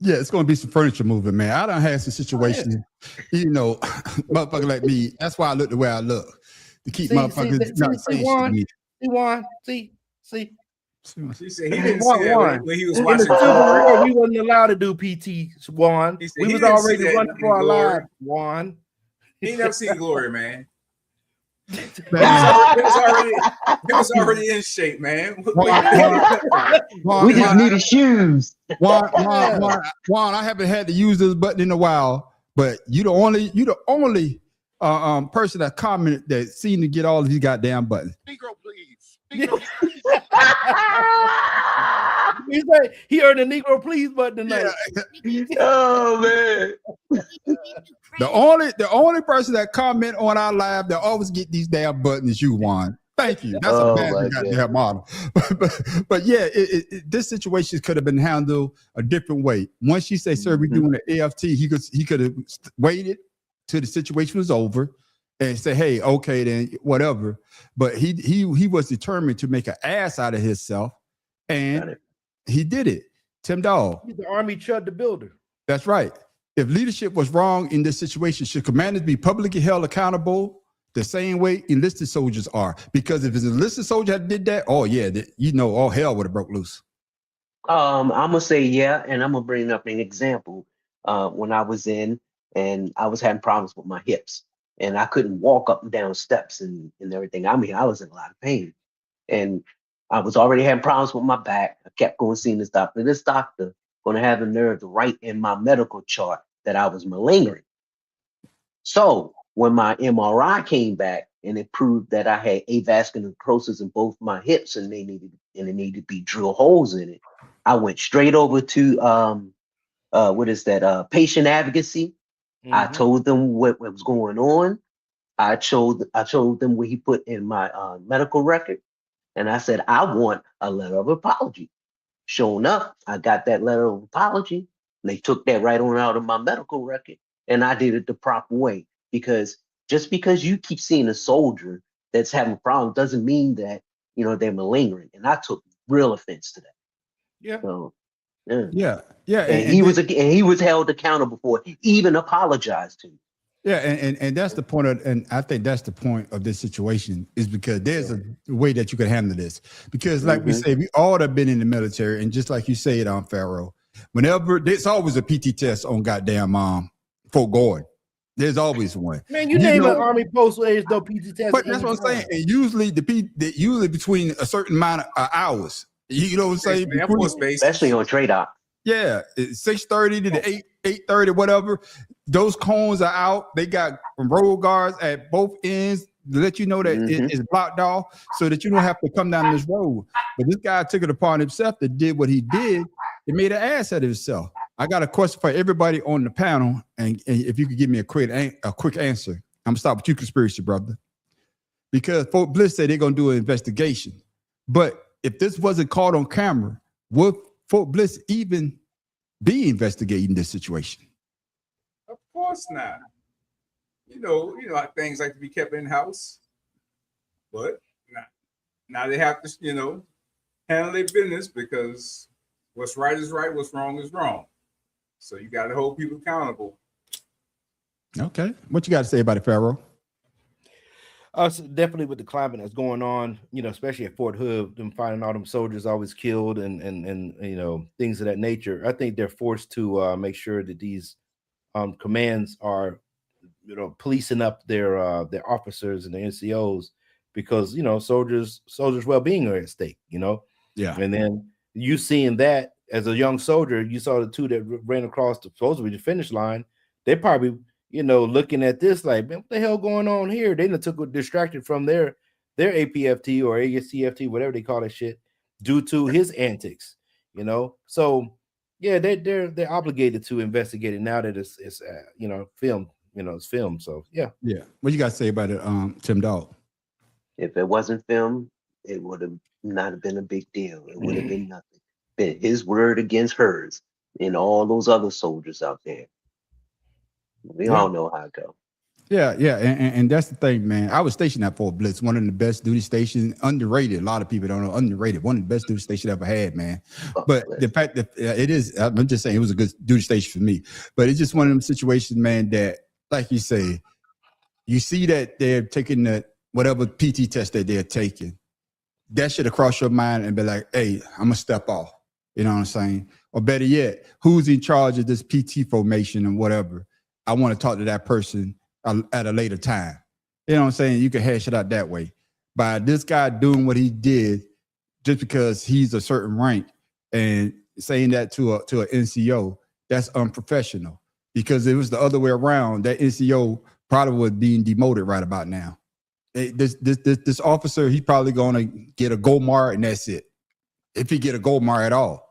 Yeah, it's gonna be some furniture moving, man. I done had some situations, you know, motherfucker like me. That's why I look the way I look. To keep motherfuckers not saying shit to me. See. She said he didn't see that when he was watching. We wasn't allowed to do PT, Juan. We was already running for our lives, Juan. He never seen Glory, man. It was already in shape, man. We just needed shoes. Juan, I haven't had to use this button in a while, but you the only person that commented that seemed to get all of these goddamn buttons. Negro, please. Negro, He said he heard the Negro please button tonight. Oh man. The only person that comment on our live that always get these damn buttons is you, Juan. Thank you. That's a bad goddamn model. But yeah, this situation could have been handled a different way. Once she say, "Sir, we're doing the AFT," he could have waited till the situation was over and say, "Hey, okay, then whatever." But he was determined to make an ass out of himself, and he did it. Tim Dawg. He's the Army Chud the Builder. That's right. If leadership was wrong in this situation, should commanders be publicly held accountable the same way enlisted soldiers are? Because if an enlisted soldier had did that, oh yeah, all hell would have broke loose. I'm gonna say yeah, and I'm gonna bring up an example. When I was in, and I was having problems with my hips, and I couldn't walk up and down steps and everything. I mean, I was in a lot of pain, and I was already having problems with my back. I kept going seeing this doctor. This doctor gonna have the nerve to write in my medical chart that I was malingering. So when my MRI came back and it proved that I had avascular necrosis in both my hips and it needed to be drill holes in it, I went straight over to patient advocacy. I told them what was going on. I showed them what he put in my medical record, and I said I want a letter of apology. Sure enough, I got that letter of apology. And they took that right on out of my medical record, and I did it the proper way. Because just because you keep seeing a soldier that's having a problem doesn't mean that they're malingering. And I took real offense to that. Yeah. So, yeah. And he was held accountable for it, even apologized to. Yeah, and that's the point and I think that's the point of this situation is because there's a way that you could handle this. Because like we say, we all have been in the military, and just like you say it on Pharaoh, whenever there's always a PT test on goddamn Fort Gordon. There's always one. Man, you name an Army post where there's no PT test. But that's what I'm saying. And usually usually between a certain amount of hours. You know what I'm saying? Especially on trade op. Yeah, it's 6:30 to the 8:30, whatever. Those cones are out. They got road guards at both ends to let you know that it's blocked off so that you don't have to come down this road. But this guy took it upon himself that did what he did. It made an ass out of himself. I got a question for everybody on the panel, and if you could give me a quick answer. I'm gonna start with you, conspiracy brother, because Fort Bliss said they're gonna do an investigation. But if this wasn't caught on camera, would Fort Bliss even be investigating this situation? Of course not. You know, things like to be kept in house, but now they have to, handle their business because what's right is right, what's wrong is wrong. So you got to hold people accountable. Okay, what you got to say about it, Pharaoh? So definitely with the climate that's going on, especially at Fort Hood, them finding all them soldiers always killed and things of that nature. I think they're forced to make sure that these commands are, policing up their officers and the NCOs because soldiers' well-being are at stake. Yeah. And then you seeing that as a young soldier, you saw the two that ran across supposedly the finish line. They probably looking at this like, man, what the hell going on here? They took distracted from their APFT or ASCFT, whatever they call that shit, due to his antics. So yeah, they're obligated to investigate it now that it's filmed. It's filmed. So yeah. What you got to say about it, Tim Dog? If it wasn't filmed, it would have not have been a big deal. It would have been nothing. Been his word against hers, and all those other soldiers out there. We all know how it goes. Yeah, and that's the thing, man. I was stationed at Fort Bliss, one of the best duty stations, underrated. A lot of people don't know, underrated. One of the best duty stations I ever had, man. But the fact that it is, I'm just saying, it was a good duty station for me. But it's just one of them situations, man, that, like you say, you see that they're taking the whatever PT test that they're taking. That should have crossed your mind and be like, hey, I'm gonna step off. You know what I'm saying? Or better yet, who's in charge of this PT formation and whatever? I want to talk to that person at a later time. You know what I'm saying? You can hash it out that way. By this guy doing what he did just because he's a certain rank and saying that to an NCO, that's unprofessional. Because if it was the other way around, that NCO probably would be demoted right about now. This officer, he's probably going to get a gold mar and that's it. If he get a gold mar at all.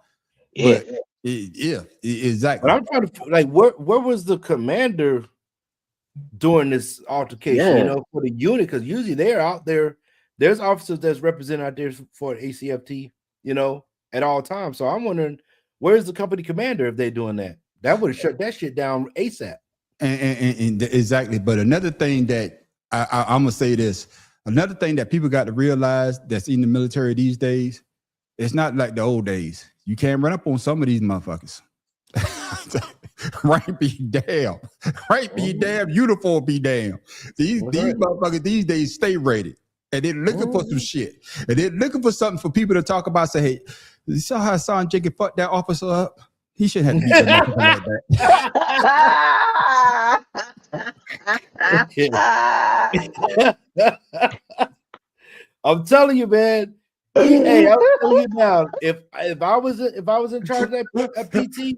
Yeah. But, yeah, exactly. But I'm trying to where was the commander during this altercation? For the unit, because usually they're out there. There's officers that's represented out there for ACFT, at all times. So I'm wondering, where's the company commander if they're doing that? That would have shut that shit down ASAP. And exactly. But another thing that I'm gonna say this. Another thing that people got to realize that's in the military these days, it's not like the old days. You can't run up on some of these motherfuckers. Right be damn. Right be damn. Uniform be damn. These motherfuckers these days stay ready. And they're looking for some shit. And they're looking for something for people to talk about. Say, hey, you saw how Son Jacob fucked that officer up? He shouldn't have to be like that. I'm telling you, man. Hey, I'm telling you now. If I was in charge of that PT,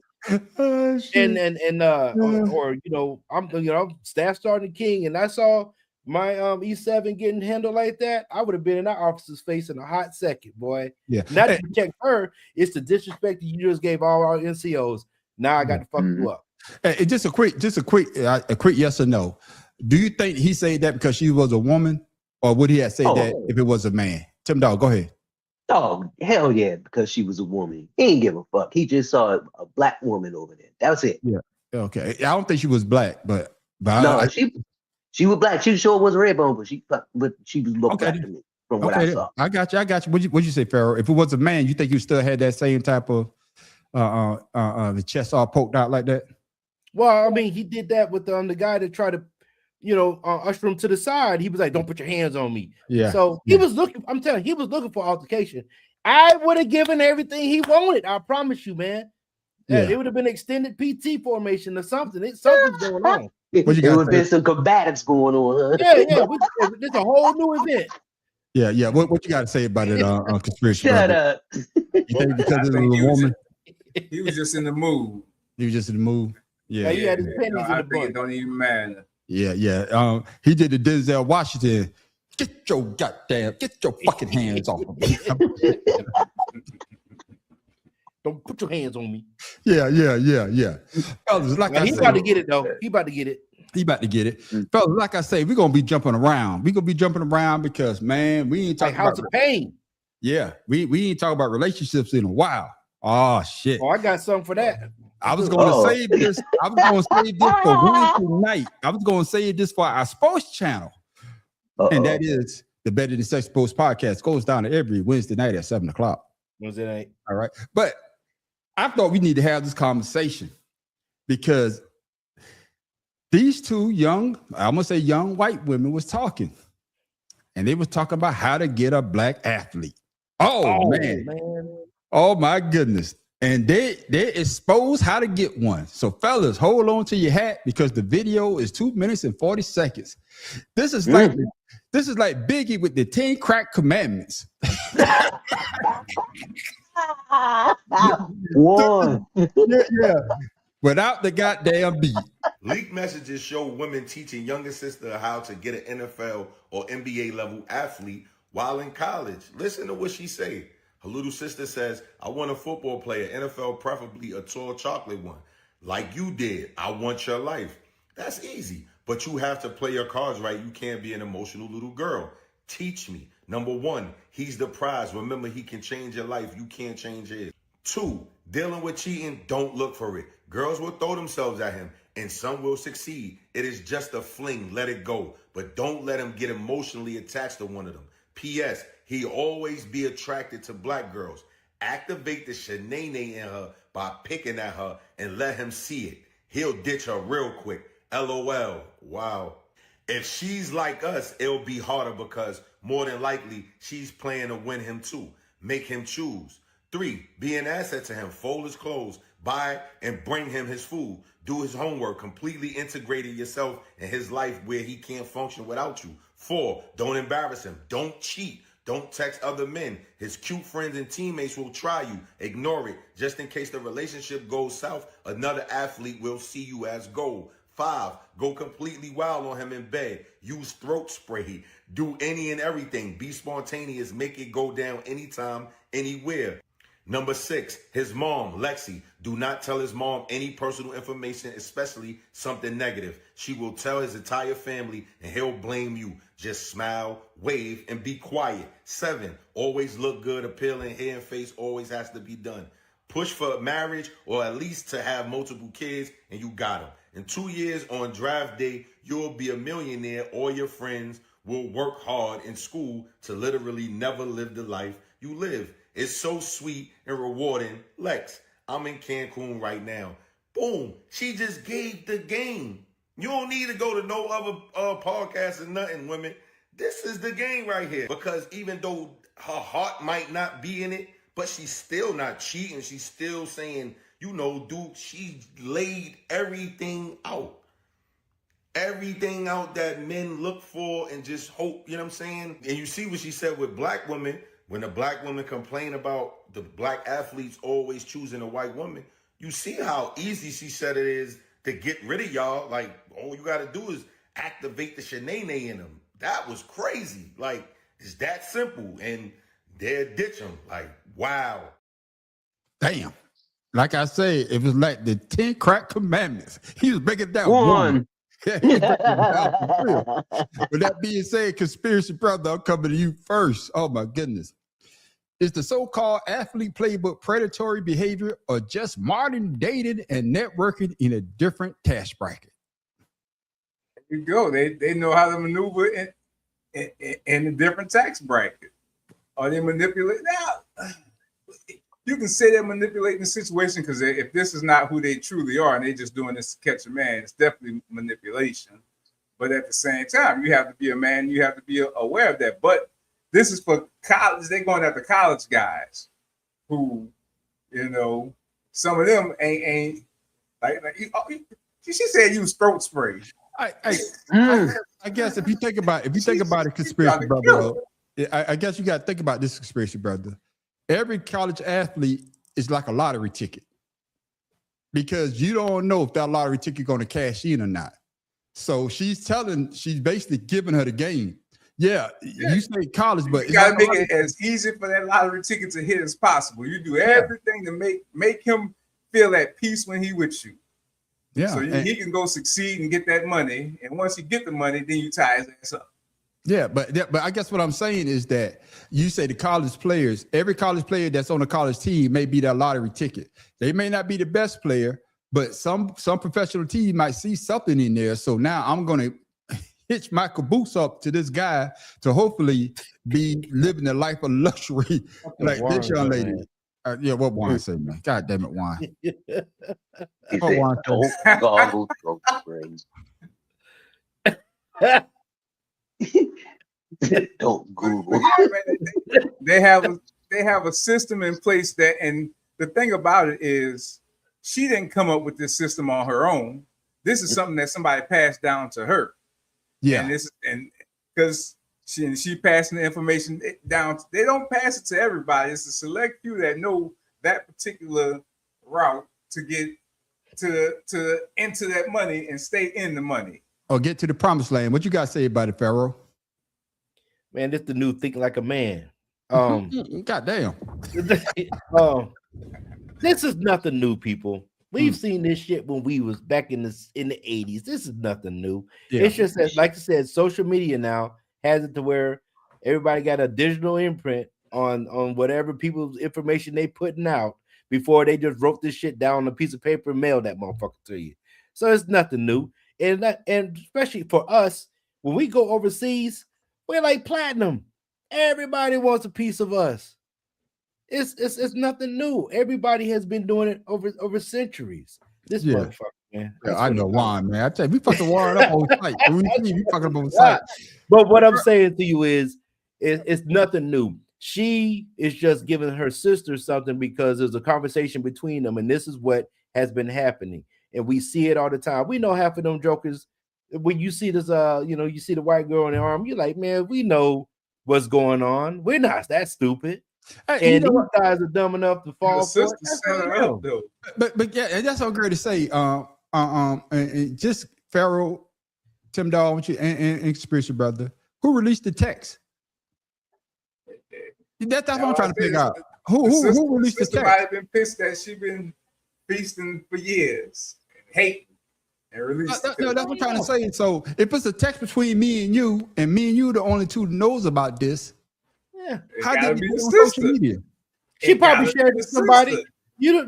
I'm staff sergeant King, and I saw my E7 getting handled like that, I would have been in that officer's face in a hot second, boy. Yeah, not to protect her, it's the disrespect that you just gave all our NCOs. Now I got to fuck you up. Hey, just a quick yes or no. Do you think he said that because she was a woman, or would he have said that if it was a man? Tim Dog, go ahead. Oh, hell yeah, because she was a woman. He ain't give a fuck. He just saw a black woman over there. That was it. Yeah. Okay. I don't think she was black, but no, she was black. She sure was red bone, but she was looked black to me from what I saw. I got you. What'd you say, Pharaoh? If it was a man, you think you still had that same type of the chest all poked out like that? Well, I mean, he did that with the guy that tried to, usher him to the side. He was like, "Don't put your hands on me." Yeah. So he was looking. I'm telling you, he was looking for altercation. I would have given everything he wanted. I promise you, man. Yeah. It would have been extended PT formation or something. Something's going on. It would have been some combatives going on, huh? Yeah. It's a whole new event. Yeah. What you got to say about it, conspiracy? Shut up. You think because it was a woman? He was just in the mood. He was just in the mood. Yeah, he had his pennies in I the think it bunch. don't even matter. yeah. He did the Denzel Washington. Get your fucking hands off of me. Don't put your hands on me. Yeah. Fellas, like Now, I he's said, about to get it though. He about to get it. he about to get it. Fellas, like I say, we're gonna be jumping around. We're gonna be jumping around because man, we ain't Like talking House about of Pain. yeah, we ain't talking about relationships in a while. Oh shit. Oh, I got something for that. I was going to Uh-oh. save this. I was going to save this for Wednesday night. I was going to save this for our sports channel. And that is the Better Than Sex Post podcast. Goes down every Wednesday night at 7:00. Wednesday night. All right. But I thought we need to have this conversation because these two young, I'm going to say young white women was talking. And they was talking about how to get a black athlete. Oh man. Oh my goodness. And they expose how to get one. So fellas, hold on to your hat because the video is 2 minutes and 40 seconds. This is like Biggie with the 10 crack commandments. One. Yeah. Without the goddamn beat. Leaked messages show women teaching younger sister how to get an NFL or NBA level athlete while in college. Listen to what she say. Her little sister says, I want a football player, NFL, preferably a tall chocolate one. Like you did, I want your life. That's easy, but you have to play your cards right. You can't be an emotional little girl. Teach me. Number one, he's the prize. Remember, he can change your life. You can't change his. 2, dealing with cheating, don't look for it. Girls will throw themselves at him, and some will succeed. It is just a fling. Let it go. But don't let him get emotionally attached to one of them. P.S. He always be attracted to black girls. Activate the shenane in her by picking at her and let him see it. He'll ditch her real quick. LOL. Wow. If she's like us, it'll be harder because more than likely she's playing to win him too. Make him choose. 3, be an asset to him. Fold his clothes. Buy and bring him his food. Do his homework. Completely integrate yourself in his life where he can't function without you. 4, don't embarrass him. Don't cheat. Don't text other men. His cute friends and teammates will try you. Ignore it. Just in case the relationship goes south, another athlete will see you as gold. 5, go completely wild on him in bed. Use throat spray. Do any and everything. Be spontaneous. Make it go down anytime, anywhere. Number 6, his mom, Lexi. Do not tell his mom any personal information, especially something negative. She will tell his entire family and he'll blame you. Just smile, wave, and be quiet. 7, always look good, appealing, hair and face always has to be done. Push for marriage or at least to have multiple kids and you got them. In 2 years on draft day, you'll be a millionaire. All your friends will work hard in school to literally never live the life you live. It's so sweet and rewarding. Lex, I'm in Cancun right now. Boom. She just gave the game. You don't need to go to no other podcast or nothing, women. This is the game right here. Because even though her heart might not be in it, but she's still not cheating. She's still saying, you know, dude, she laid everything out. Everything out that men look for and just hope, you know what I'm saying? And you see what she said with black women. When the black women complain about the black athletes always choosing a white woman, you see how easy she said it is to get rid of y'all. Like, all you got to do is activate the shenane in them. That was crazy. Like, it's that simple. And they'll ditch them. Like, wow. Damn. Like I say, it was like the 10 crack commandments. He was breaking down One. Yeah, he was breaking down for real. With that being said, conspiracy brother, I'm coming to you first. Oh my goodness. Is the so-called athlete playbook predatory behavior or just modern dating and networking in a different tax bracket? There you go. They know how to maneuver in a different tax bracket. Are they manipulate? Now, you can say they're manipulating the situation because if this is not who they truly are and they're just doing this to catch a man, it's definitely manipulation. But at the same time, you have to be a man. You have to be aware of that. But this is for college. They're going after college guys who, you know, some of them ain't like she said use throat spray. I guess if you think about it, conspiracy brother, I guess you got to think about this conspiracy brother. Every college athlete is like a lottery ticket. because you don't know if that lottery ticket going to cash in or not. So she's basically giving her the game. Yeah, you say college, but you gotta make it as easy for that lottery ticket to hit as possible. You do everything to make him feel at peace when he with you. Yeah, so he can go succeed and get that money. And once you get the money, then you tie his ass up. Yeah, but I guess what I'm saying is that you say the college players, every college player that's on a college team may be that lottery ticket. They may not be the best player, but some professional team might see something in there. So now I'm going to hitch my caboose up to this guy to hopefully be living a life of luxury like this young lady. Yeah, what Juan say, man? God damn it, Juan. Don't goggle throat springs. Don't Google. They have a system in place that, and the thing about it is, she didn't come up with this system on her own. This is something that somebody passed down to her. Yeah, and because she passing the information down. They don't pass it to everybody. It's a select few that know that particular route to get to enter that money and stay in the money. Or get to the promised land. What you got to say about it, Pharaoh? Man, this the new thinking like a man. God damn. This is nothing new, people. We've seen this shit when we was back in the 80s. This is nothing new. Yeah. It's just that, like I said, social media now has it to where everybody got a digital imprint on whatever people's information they putting out before they just wrote this shit down on a piece of paper and mailed that motherfucker to you. So it's nothing new. And especially for us, when we go overseas, we're like platinum. Everybody wants a piece of us. It's nothing new. Everybody has been doing it over centuries. This motherfucker, man. Yeah, I know Juan, man. I tell you, we fucking Juan up on site. We fucking up on site. But what I'm saying to you is, it's nothing new. She is just giving her sister something because there's a conversation between them, and this is what has been happening. And we see it all the time. We know half of them jokers. When you see this, you see the white girl in the arm, you're like, man, we know what's going on. We're not that stupid. Hey, and these guys are dumb enough to fall for it. But yeah, that's so great to say. And just Pharaoh, Tim Dawg, and Conspiracy Brother, who released the text? That's what I'm trying to figure out. Who released the text? Might have been pissed that she been feasting for years, hating. That's what I'm trying to say. So if it's a text between me and you the only two that knows about this, how did it get on social media? She probably shared it with somebody.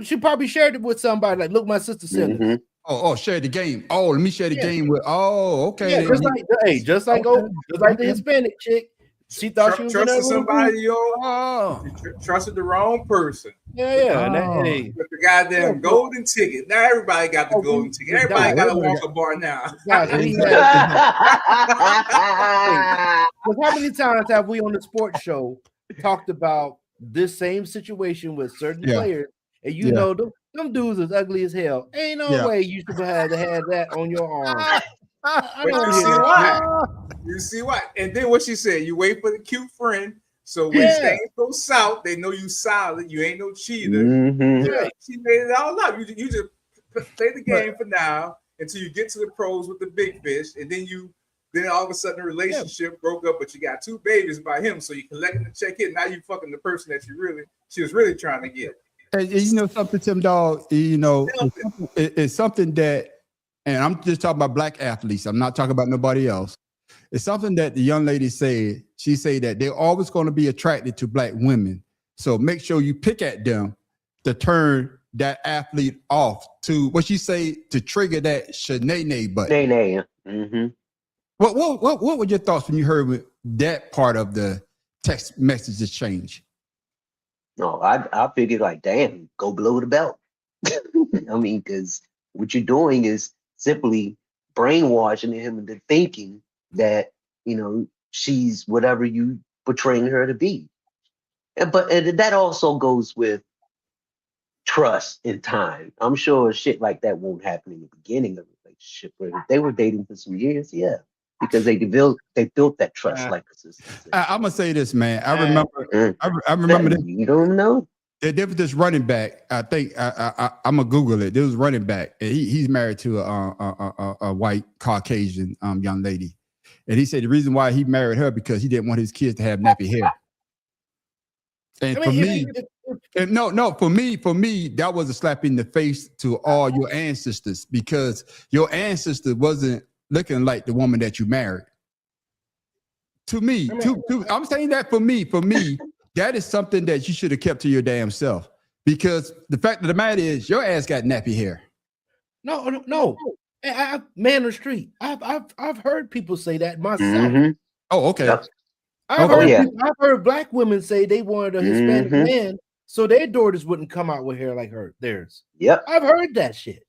She probably shared it with somebody. Like, look, my sister sent it. Oh, share the game. Oh, let me share the game with. Oh, okay. Yeah, just like the Hispanic chick. She thought she was trusted somebody. Trusted the wrong person. Yeah. But the goddamn golden ticket. Now everybody got the golden ticket. Everybody got a Walker bar now. How many times have we on the sports show talked about this same situation with certain players? And you know them dudes is ugly as hell. Ain't no way you should have had that on your arm. You see why? And then what she said, you wait for the cute friend. So when things go south, they know you solid. You ain't no cheater. She made it all up. You just play the game for now until you get to the pros with the big fish, and then all of a sudden the relationship broke up, but you got two babies by him, so you collecting the check in. Now you fucking the person that she was really trying to get. And you know something, Tim Dawg, it's something that, and I'm just talking about black athletes. I'm not talking about nobody else. It's something that the young lady said. She said that they're always going to be attracted to black women. So make sure you pick at them to turn that athlete off to what she say to trigger that shenanay button. Mm-hmm. What were your thoughts when you heard that part of the text messages change? No, I figured like, damn, go below the belt. I mean, because what you're doing is simply brainwashing him into thinking that, she's whatever you portraying her to be. But that also goes with trust in time. I'm sure shit like that won't happen in the beginning of the relationship. But if they were dating for some years, because they built that trust, like a sister said. I'm gonna say this, man. I remember this. You don't know. There was this running back. I think I'm gonna Google it. There was running back, and he's married to a white Caucasian young lady, and he said the reason why he married her because he didn't want his kids to have nappy hair. And for me, for me, that was a slap in the face to all your ancestors because your ancestor wasn't looking like the woman that you married. To me, I'm saying that for me, that is something that you should have kept to your damn self. Because the fact of the matter is, your ass got nappy hair. No. Man on the street. I've heard people say that myself. Mm-hmm. Oh, okay. Yep. I've heard black women say they wanted a Hispanic man so their daughters wouldn't come out with hair like theirs. Yep. I've heard that shit.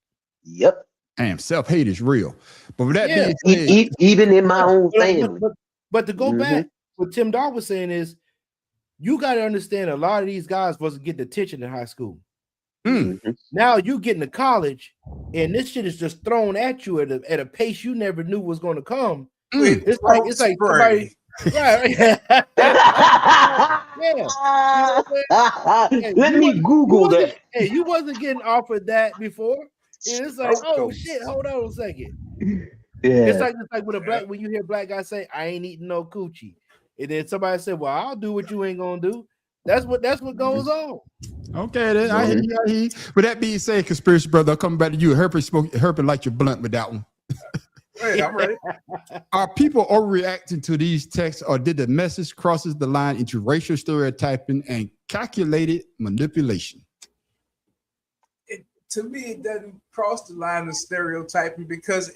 Yep. Damn, self-hate is real. But with that being said, even in my own family. But to go back, what Tim Dog was saying is, you got to understand a lot of these guys wasn't getting attention in high school. Now you getting to college, and this shit is just thrown at you at a pace you never knew was going to come. It's like somebody. Right. Let me Google that. Hey, you wasn't getting offered that before. And it's like, oh shit, hold on a second. Yeah. It's like when you hear black guys say, I ain't eating no coochie. And then somebody said, well, I'll do what you ain't gonna do. That's what goes on. Okay, then I hear you. With that being said, conspiracy brother, I'll come back to you. Herbert liked your blunt with that one. Hey, I'm ready. Are people overreacting to these texts, or did the message crosses the line into racial stereotyping and calculated manipulation? To me, it doesn't cross the line of stereotyping because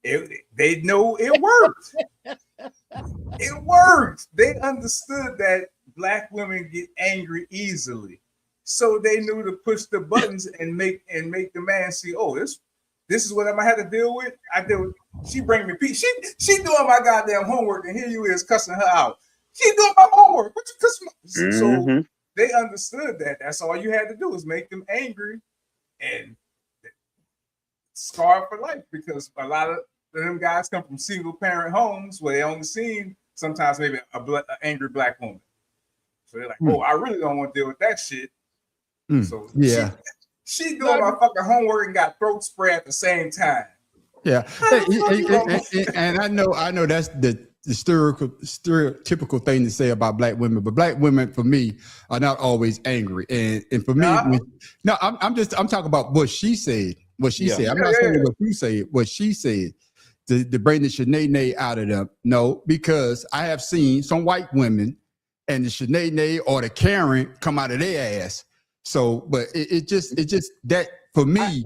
they know it worked. It worked. They understood that black women get angry easily, so they knew to push the buttons and make the man see, oh, this is what I'm gonna have to deal with. She bring me peace. She doing my goddamn homework, and here you is cussing her out. She doing my homework. What you cussing? So they understood that. That's all you had to do is make them angry and scarred for life, because a lot of them guys come from single parent homes where they only seen sometimes maybe an angry black woman. So they're like, oh, I really don't want to deal with that shit. So yeah. She doing my fucking homework and got throat spray at the same time. Yeah. And I know that's the stereotypical thing to say about black women, but black women for me are not always angry. And for me, I'm talking about what she said. What she said. I'm not saying what you said. What she said. To bring the Sinead out of them. No, because I have seen some white women and the Sinead or the Karen come out of their ass. So, but it just that for me,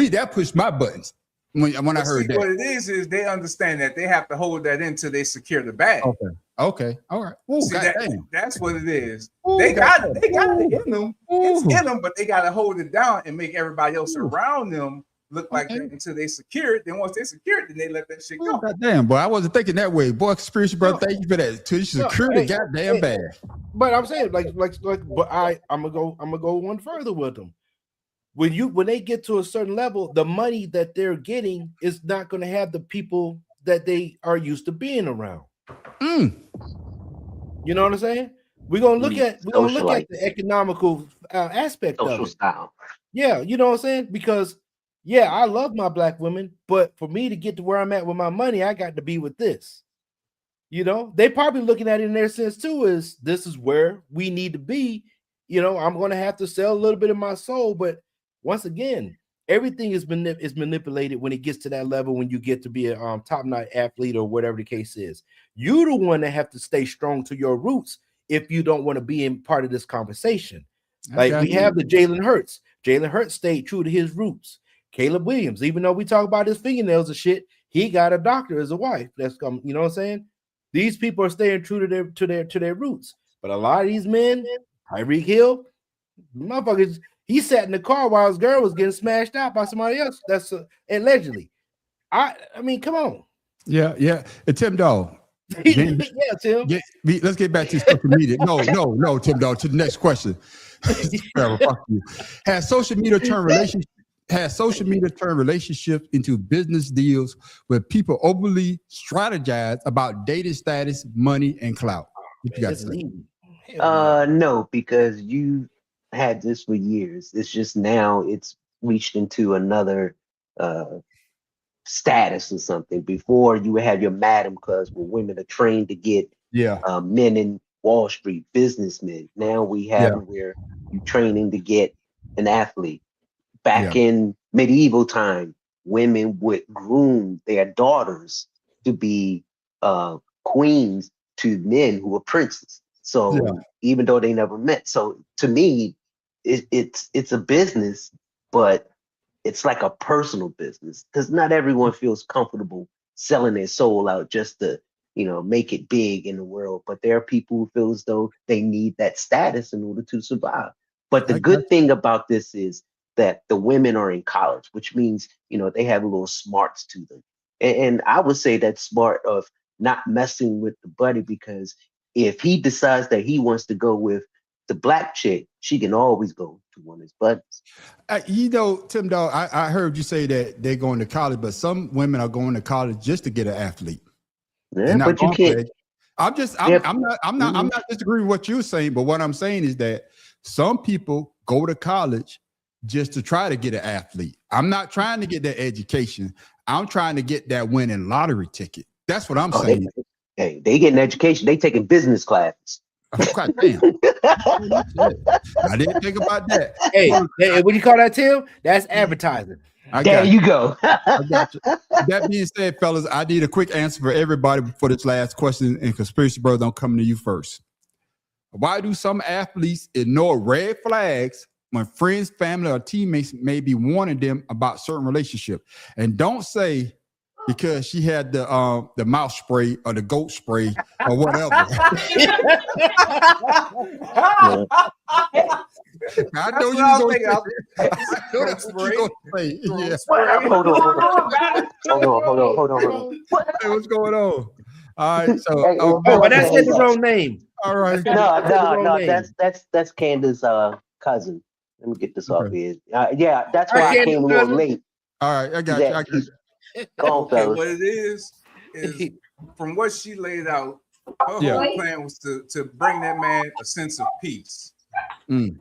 that pushed my buttons when I heard that. What it is they understand that they have to hold that in till they secure the bag. Okay, all right. Ooh, that's what it is. Ooh, they got it in them. It's in them, but they got to hold it down and make everybody else around them look like that until they secure it. Then once they secure it, then they let that shit go. Goddamn, boy, I wasn't thinking that way. Boy, conspiracy brother, thank you for that. To secure the goddamn bag. But I'm saying, but I'm gonna go one further with them. When they get to a certain level, the money that they're getting is not going to have the people that they are used to being around. You know what I'm saying? We're gonna look at the economical aspect of it. Style. Yeah, you know what I'm saying? Because I love my black women, but for me to get to where I'm at with my money, I got to be with this. You know, they probably looking at it in their sense too, is this is where we need to be. You know, I'm going to have to sell a little bit of my soul, but once again, everything is manipulated when it gets to that level. When you get to be a top-notch athlete or whatever the case is, you the one that have to stay strong to your roots if you don't want to be in part of this conversation. Like we have the Jalen Hurts. Jalen Hurts stayed true to his roots. Caleb Williams, even though we talk about his fingernails and shit, he got a doctor as a wife. That's come, you know what I'm saying? These people are staying true to their roots. But a lot of these men, Tyreek Hill, motherfuckers, he sat in the car while his girl was getting smashed out by somebody else. That's allegedly. I mean, come on. Yeah. And Tim Dog. Tim. Let's get back to social media. No, Tim Dog. To the next question. Fuck you. Has social media turned relationships into business deals where people overly strategize about dating status, money, and clout? What you got to say? No, because you had this for years. It's just now it's reached into another uh status or something. Before you would have your madam clubs where women are trained to get Yeah, men in Wall Street, businessmen. Now we have yeah, them where you training to get an athlete. yeah, Back in medieval time, women would groom their daughters to be queens to men who were princes. yeah. So even though they never met, so to me, it's a business, but it's like a personal business because not everyone feels comfortable selling their soul out just to make it big in the world. But there are people who feel as though they need that status in order to survive. But the I got good thing about this is that the women are in college, which means they have a little smarts to them. And I would say that's smart of not messing with the buddy, because if he decides that he wants to go with the black chick, she can always go to one of his buddies. Tim Dog, I heard you say that they're going to college, but some women are going to college just to get an athlete. Yeah, They're not but you going for can't. it. I'm Yeah. not disagreeing with what you're saying, but what I'm saying is that some people go to college just to try to get an athlete. I'm not trying to get that education. I'm trying to get that winning lottery ticket. That's what I'm saying. They get an education. They taking business classes. Oh, God damn. I didn't think about that. Hey, what do you call that, Tim? That's advertising. There you go. I got you. That being said, fellas, I need a quick answer for everybody for this last question. And Conspiracy Brother, I'm coming to you first. Why do some athletes ignore red flags when friends, family, or teammates may be warning them about certain relationship? And don't say because she had the mouth spray or the goat spray or whatever. I know you going to say. Yeah. Hold on. Hey, what's going on? All right, so but that's the wrong name. All right. No, that's Candace's cousin. Let me get this off here. Yeah, that's why I came a little late. All right, I got you. Go on, fellas. What it is from what she laid out, her whole plan was to bring that man a sense of peace. Mm.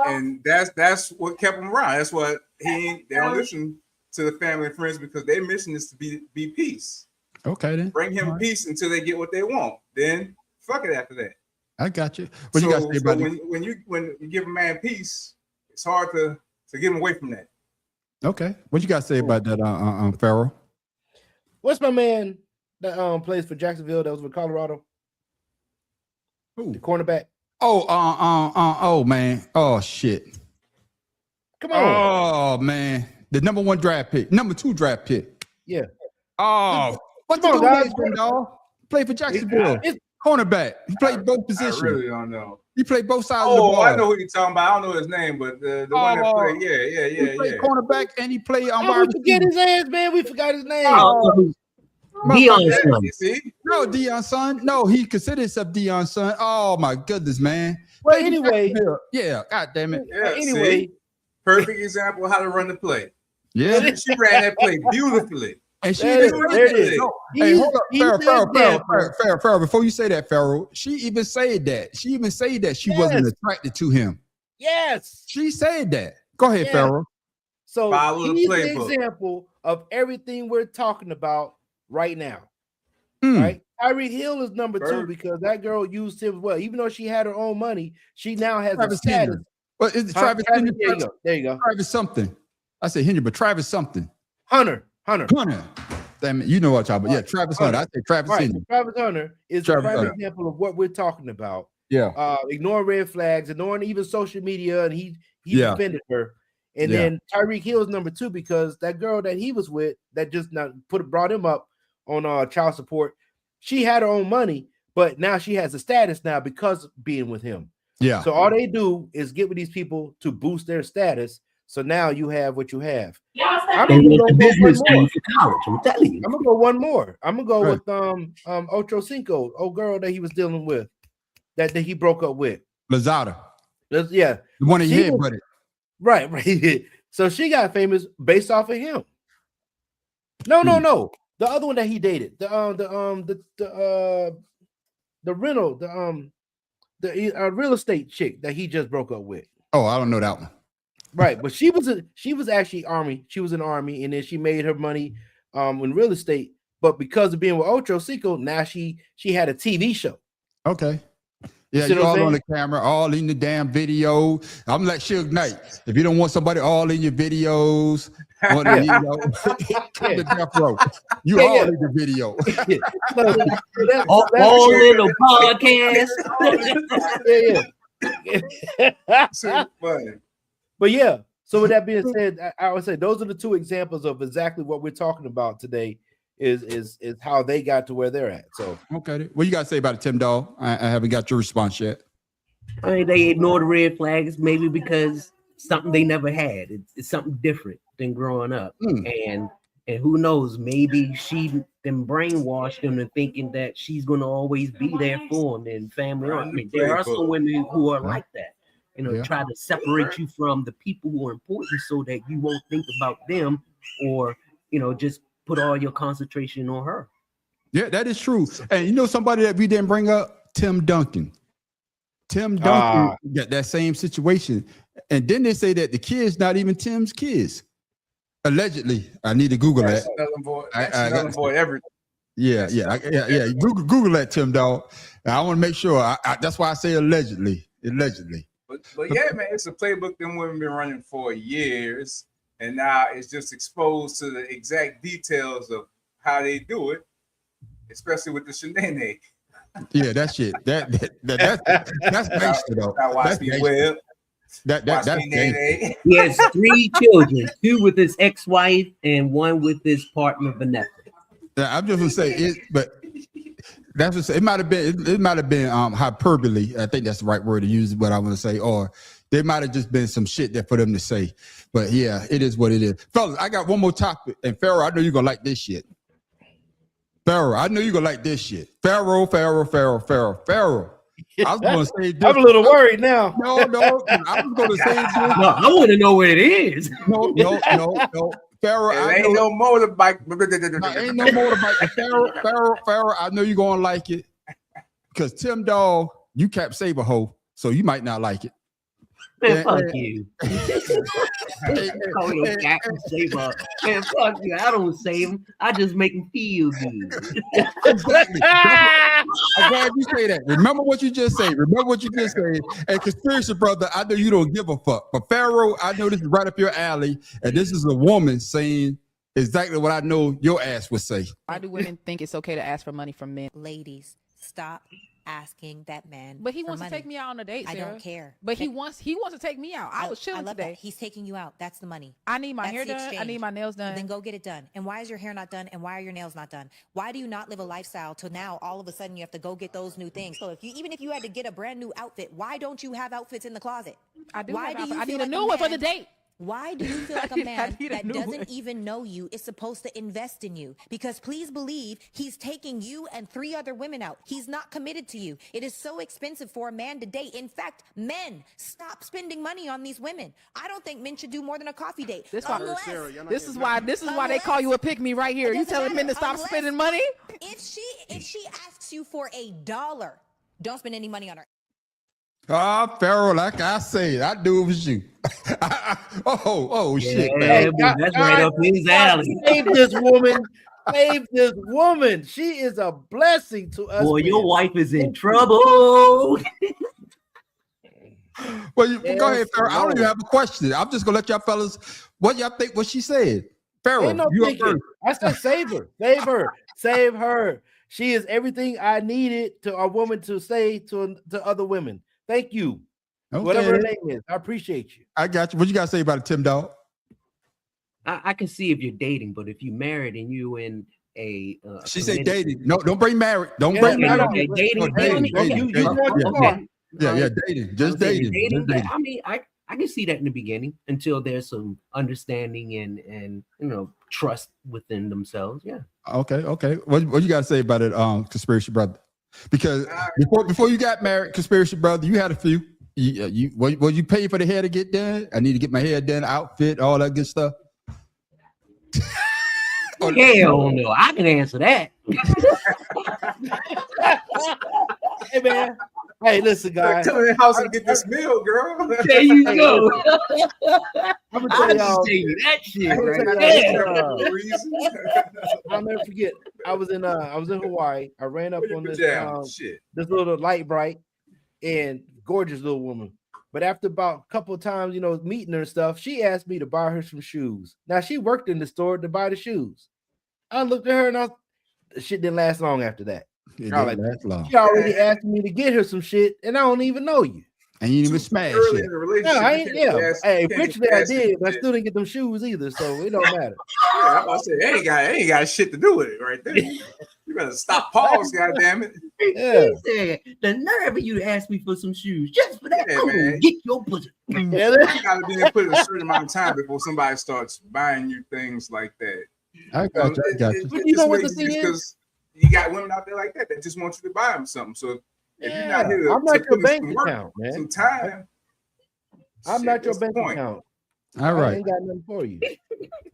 And that's what kept him around. That's what they don't listen to the family and friends, because their mission is to be peace. Okay, then bring him peace until they get what they want. Then fuck it after that. I got you. What you got to say about it? When you give a man peace, it's hard to get him away from that. Okay, what you got to say about that, Farrell? What's my man that plays for Jacksonville? That was with Colorado. Ooh. The cornerback. Oh man. Oh shit. Come on. Oh man. The number 1 draft pick, number 2 draft pick. Yeah. Oh, what's the guy, dog? Played for Jacksonville. Cornerback. He played both positions. I really don't know. He played both sides of the ball. Oh, I know who you're talking about. I don't know his name, but the one that played, He played cornerback and he played on wide receiver. Forget his ass, man. We forgot his name. Deion's son. No, Deion's son. No, he considered himself Deion's son. Oh my goodness, man. Well, anyway. Yeah, god damn it. Yeah, anyway. Perfect example of how to run the play. Yeah. She ran that play beautifully. And she there it is. Hey, hold up, Farrell, before you say that, Farrell, she even said that. She even said that she wasn't attracted to him. Yes. She said that. Go ahead, Farrell. So he's the example of everything we're talking about right now. Right? Tyreek Hill is number 2 because that girl used him well. Even though she had her own money, she now has a status. But is Travis Henry? There you go. Travis something. I said Henry, but Travis something. Hunter. Damn it, you know what I'm talking about. Yeah, Travis Hunter. I said Travis Henry. Travis Hunter is a prime example of what we're talking about. Yeah. Ignoring red flags, ignoring even social media, and he defended her. And then Tyreek Hill is number 2 because that girl that he was with that just brought him up on child support. She had her own money, but now she has a status now because of being with him. Yeah. So all they do is get with these people to boost their status. So now you have what you have. I'm gonna go one more. I'm gonna go with Ocho Cinco, old girl that he was dealing with, that he broke up with. Lazada. Yeah. The one he had, buddy. Right. So she got famous based off of him. No. The other one that he dated, the rental, the real estate chick that he just broke up with. Oh, I don't know that one. Right, but she was actually Army. She was in Army, and then she made her money in real estate. But because of being with Ocho Cinco, now she had a TV show. Okay. Yeah, see you're what I'm all on saying? the camera, all in the damn video. I'm like Suge Knight. If you don't want somebody all in your videos, on the, you know, come to death row. You all in the video. All little podcast. So funny. But yeah, so with that being said, I would say those are the two examples of exactly what we're talking about today. Is how they got to where they're at. So Okay, what you got to say about it, Tim Dog? I haven't got your response yet. I mean, they ignore the red flags maybe because something they never had. It's something different than growing up, and who knows? Maybe she then brainwashed them into thinking that she's going to always be there for them and family. I mean, there are some women who are like that. You know, try to separate you from the people who are important so that you won't think about them, or just put all your concentration on her. Yeah, that is true. And you know somebody that we didn't bring up? Tim Duncan. Tim Duncan got that same situation. And then they say that the kid's not even Tim's kids. Allegedly. I need to Google that. Everything. Yeah. Google that, Tim Dog. I want to make sure. That's why I say allegedly. But yeah, man, it's a playbook them women been running for years. And now it's just exposed to the exact details of how they do it, especially with the shenanigans. Yeah, that shit. That's gangster though. That's gangster. He has 3 children, 2 with his ex-wife and 1 with his partner Vanessa. Yeah, I'm just gonna say it, but that's what it might have been hyperbole. I think that's the right word to use. What I want to say, or there might have just been some shit there for them to say. But yeah, it is what it is. Fellas, I got one more topic. And Pharaoh, I know you're going to like this shit. Pharaoh. I was going to say this. I'm a little worried now. No, I was going to say this. No, I want to know what it is. No. Pharaoh, ain't no motorbike. Ain't no motorbike. Pharaoh, I know you're going to like it. Because Tim Dog, you Cap Saber hoe, so you might not like it. Man, fuck you. Call your Captain Saber. Man, fuck you. I don't save him. I just make him feel good. Exactly. I'm glad you say that. Remember what you just said. And Conspiracy Brother, I know you don't give a fuck. But Pharaoh, I know this is right up your alley. And this is a woman saying exactly what I know your ass would say. Why do women think it's okay to ask for money from men? Ladies, stop asking that man. But he wants to take me out on a date, Sarah. I don't care. But he wants to take me out. I was chilling today. That. He's taking you out. That's the money. I need my hair done. I need my nails done. Then go get it done. And why is your hair not done? And why are your nails not done? Why do you not live a lifestyle till now all of a sudden you have to go get those new things? So even if you had to get a brand new outfit, why don't you have outfits in the closet? I do. I need a new one for the date. Why do you feel like a man that doesn't even know you is supposed to invest in you? Because please believe he's taking you and 3 other women out. He's not committed to you. It is so expensive for a man to date. In fact, men, stop spending money on these women. I don't think men should do more than a coffee date. This is why they call you a pick-me right here. You telling men to stop spending money? If she asks you for $1, don't spend any money on her. Pharaoh, like I said, I do it with you. Shit. Hey, that's right up his alley. Save this woman. Save this woman. She is a blessing to us. Boy, your wife is in trouble. Well, go ahead, Pharaoh. I don't even have a question. I'm just gonna let y'all fellas. What y'all think? What she said, Pharaoh? I said, save her. Save her. She is everything I needed to a woman to say to other women. Thank you. Okay. Whatever her name is. I appreciate you. I got you. What you got to say about it, Tim Dog? I can see if you're dating, but if you're married and you in a she said dating. No, don't bring married. Don't bring married. Okay, dating. Yeah, dating. Just dating. I mean, I can see that in the beginning until there's some understanding and trust within themselves. Yeah. Okay. What you got to say about it, Conspiracy Brother? Because before you got married, Conspiracy Brother, you had a few. You pay for the hair to get done? I need to get my hair done, outfit, all that good stuff. Hell no, I can answer that. Hey man, hey, listen, guys. Come in the house and get this meal, girl. There you go. I'm gonna I'll tell just y'all. tell you that shit I'm gonna right tell y'all there. this, I'll never forget. I was in Hawaii. I ran up on this this little light bright and gorgeous little woman. But after about a couple of times, meeting her and stuff, she asked me to buy her some shoes. Now she worked in the store to buy the shoes. I looked at her and the shit didn't last long after that. It didn't last long. She already asked me to get her some shit, and I don't even know you. And you didn't even smash early it. in the relationship. No, I you ain't. can't Yeah. ask- Hey, you can't eventually just I ask did, him but I shit. still didn't get them shoes either, so it don't matter. Yeah, I'm about to say, ain't got shit to do with it right there. You better stop, pause, goddammit. Yeah. He said, the nerve of you to ask me for some shoes just for that. Yeah, I'm man. gonna get your pussy. Yeah, You gotta be in put in a certain amount of time before somebody starts buying you things like that. I got you. I got you. But you know what the thing is? Because you got women out there like that that just want you to buy them something. So if you're not here I'm not to your put in bank some work, account, man. some time, I'm shit, not your what's the bank point? account. All I right. ain't got nothing for you.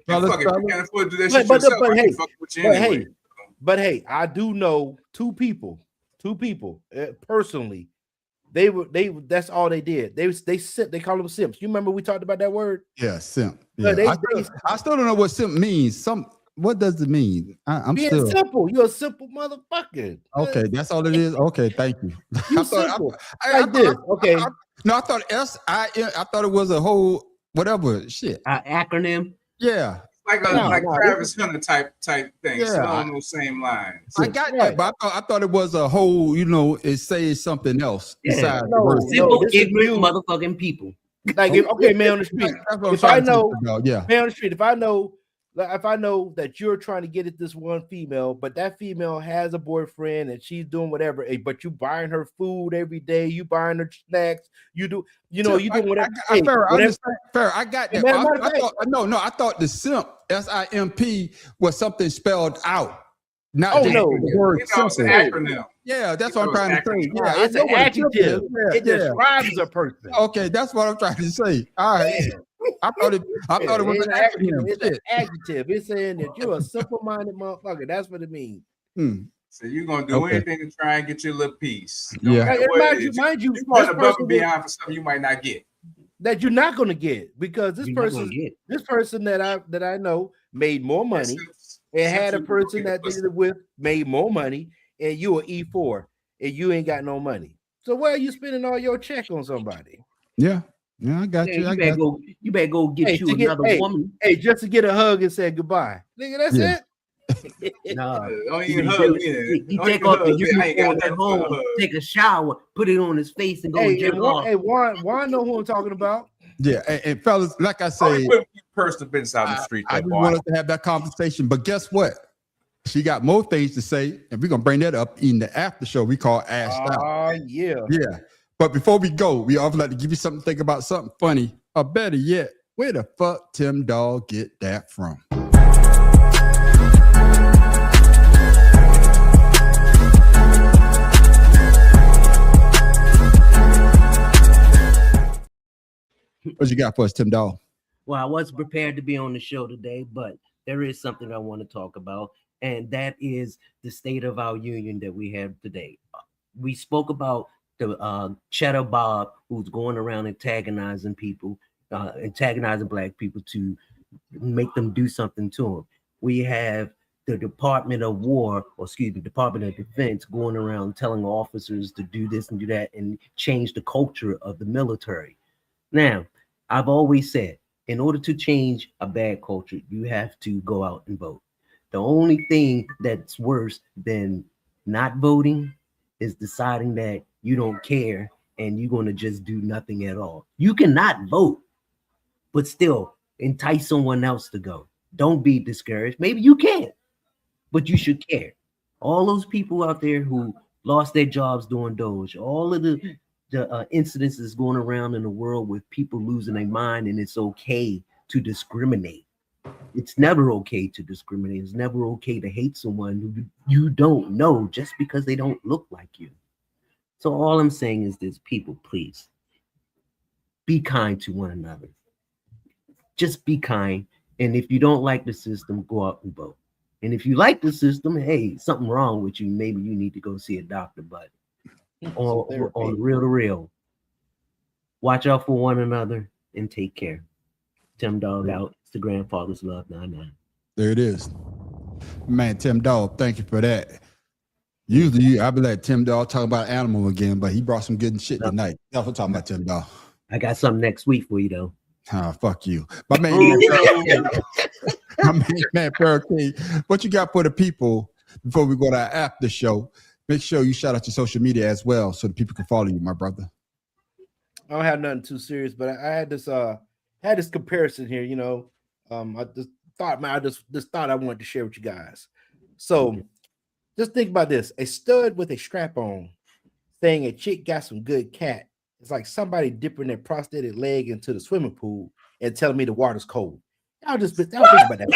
And fuck it, if you can't afford to do that shit But yourself, I hey, ain't fucking with you anyway. But I do know two people personally. That's all they did. They call them simps. You remember we talked about that word? Yeah, simp. But Yeah. I still don't know what simp means. What does it mean? I'm being still simple. You're a simple motherfucker. okay. That's all it is. Okay, thank you. You I thought, simple. I this. Okay. No, I thought SIN. I thought it was a whole whatever shit. Acronym. Yeah. Like Travis Hunter type thing. Yeah. So on those same lines. I got that, but I thought it was a whole. It says something else besides the No, word. simple, ignorant motherfucking people. Like, man on the street. That's what I'm If I trying to know, talk about. Yeah. man on the street, if I know that you're trying to get at this one female, but that female has a boyfriend and she's doing whatever, but you buying her food every day, you buying her snacks, you doing whatever. Fair, I got that. I thought the simp SIMP was something spelled out. Not just the word It's an simple. acronym. Yeah, that's what I'm trying to say. Yeah, Right, it's I know an what a simp adjective. is. It describes a person. Okay, that's what I'm trying to say. All right. I thought it was an acronym. It's an adjective. It's saying that you're a simple-minded motherfucker. That's what it means. So you're gonna do anything to try and get your little piece. Yeah. Mind you, you're going above and beyond for something you might not get. That you're not going to get because this person that I know made more money and had a person that they did it with made more money, and you are E4 and you ain't got no money. So where are you spending all your check on somebody? Yeah, I got you. You better go get another woman. Hey, just to get a hug and say goodbye. Nigga, that's it. No, don't even hug me. He take off the uniform at home, take a shower, put it on his face, and go jerk off. Hey, Juan know who I'm talking about. Yeah, and fellas, like I say, personal business out in the street. I just want us to have that conversation. But guess what? She got more things to say, and we're gonna bring that up in the after show we call Asked Out. Oh yeah. Yeah. But before we go, we often like to give you something to think about, something funny, or better yet, where the fuck Tim Dog get that from? What you got for us, Tim Dog? Well, I wasn't prepared to be on the show today, but there is something I want to talk about, and that is the state of our union that we have today. We spoke about the Cheddar Bob, who's going around antagonizing people, antagonizing Black people to make them do something to them. We have the Department of Department of Defense going around telling officers to do this and do that and change the culture of the military. Now, I've always said, in order to change a bad culture, you have to go out and vote. The only thing that's worse than not voting is deciding that you don't care and you're going to just do nothing at all. You cannot vote, but still entice someone else to go. Don't be discouraged. Maybe you can, but you should care. All those people out there who lost their jobs during Doge, all of the incidences going around in the world with people losing their mind, and it's okay to discriminate. It's never okay to discriminate. It's never okay to hate someone who you don't know just because they don't look like you. So all I'm saying is this: people, please be kind to one another. Just be kind. And if you don't like the system, go out and vote. And if you like the system, hey, something wrong with you. Maybe you need to go see a doctor. But on real to real, watch out for one another and take care. Tim Dog out. It's the Grandfather's Love 99. There it is. Man, Tim Dog, thank you for that. Usually, I be like Tim Dog talking about animal again, but he brought some good shit tonight. That's what I'm talking about, Tim Dog. I got something next week for you, though. Fuck you. My man, man, Pearl King, what you got for the people before we go to our after show? Make sure you shout out your social media as well so the people can follow you, my brother. I don't have nothing too serious, but I had this comparison here. You know, I just thought, man, I just thought I wanted to share with you guys. So just think about this: a stud with a strap on, saying a chick got some good cat. It's like somebody dipping their prosthetic leg into the swimming pool and telling me the water's cold. I'll think about that.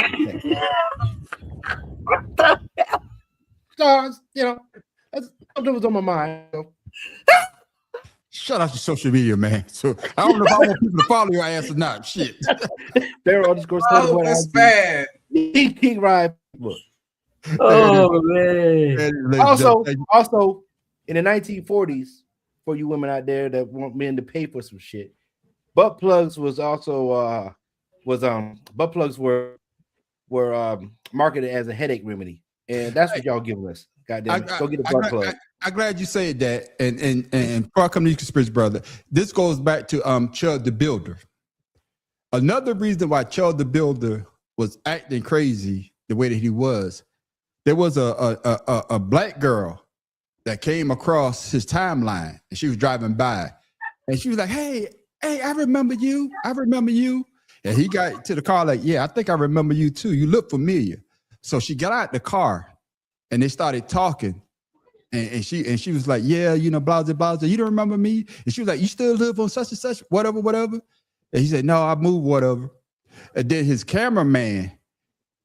So, you know, that's something was on my mind. Shout out to social media, man. So I don't know if I want people to follow your ass or not. Shit. They're underscore Oh, that's bad. King Ride. Oh man. Also, in the 1940s, for you women out there that want men to pay for some shit, butt plugs was also butt plugs were marketed as a headache remedy, and that's what y'all giving us. Goddamn, go get a butt plug. I'm glad you said that. And before I come to you, conspiracy brother, this goes back to Chud the Builder. Another reason why Chud the Builder was acting crazy the way that he was, there was a black girl that came across his timeline, and she was driving by, and she was like, hey, I remember you. And he got to the car like, yeah, I think I remember you too. You look familiar. So she got out the car, and they started talking, and she was like, yeah, you know, blah, blah, blah. You don't remember me? And she was like, you still live on such and such, whatever. And he said, no, I moved, whatever. And then his cameraman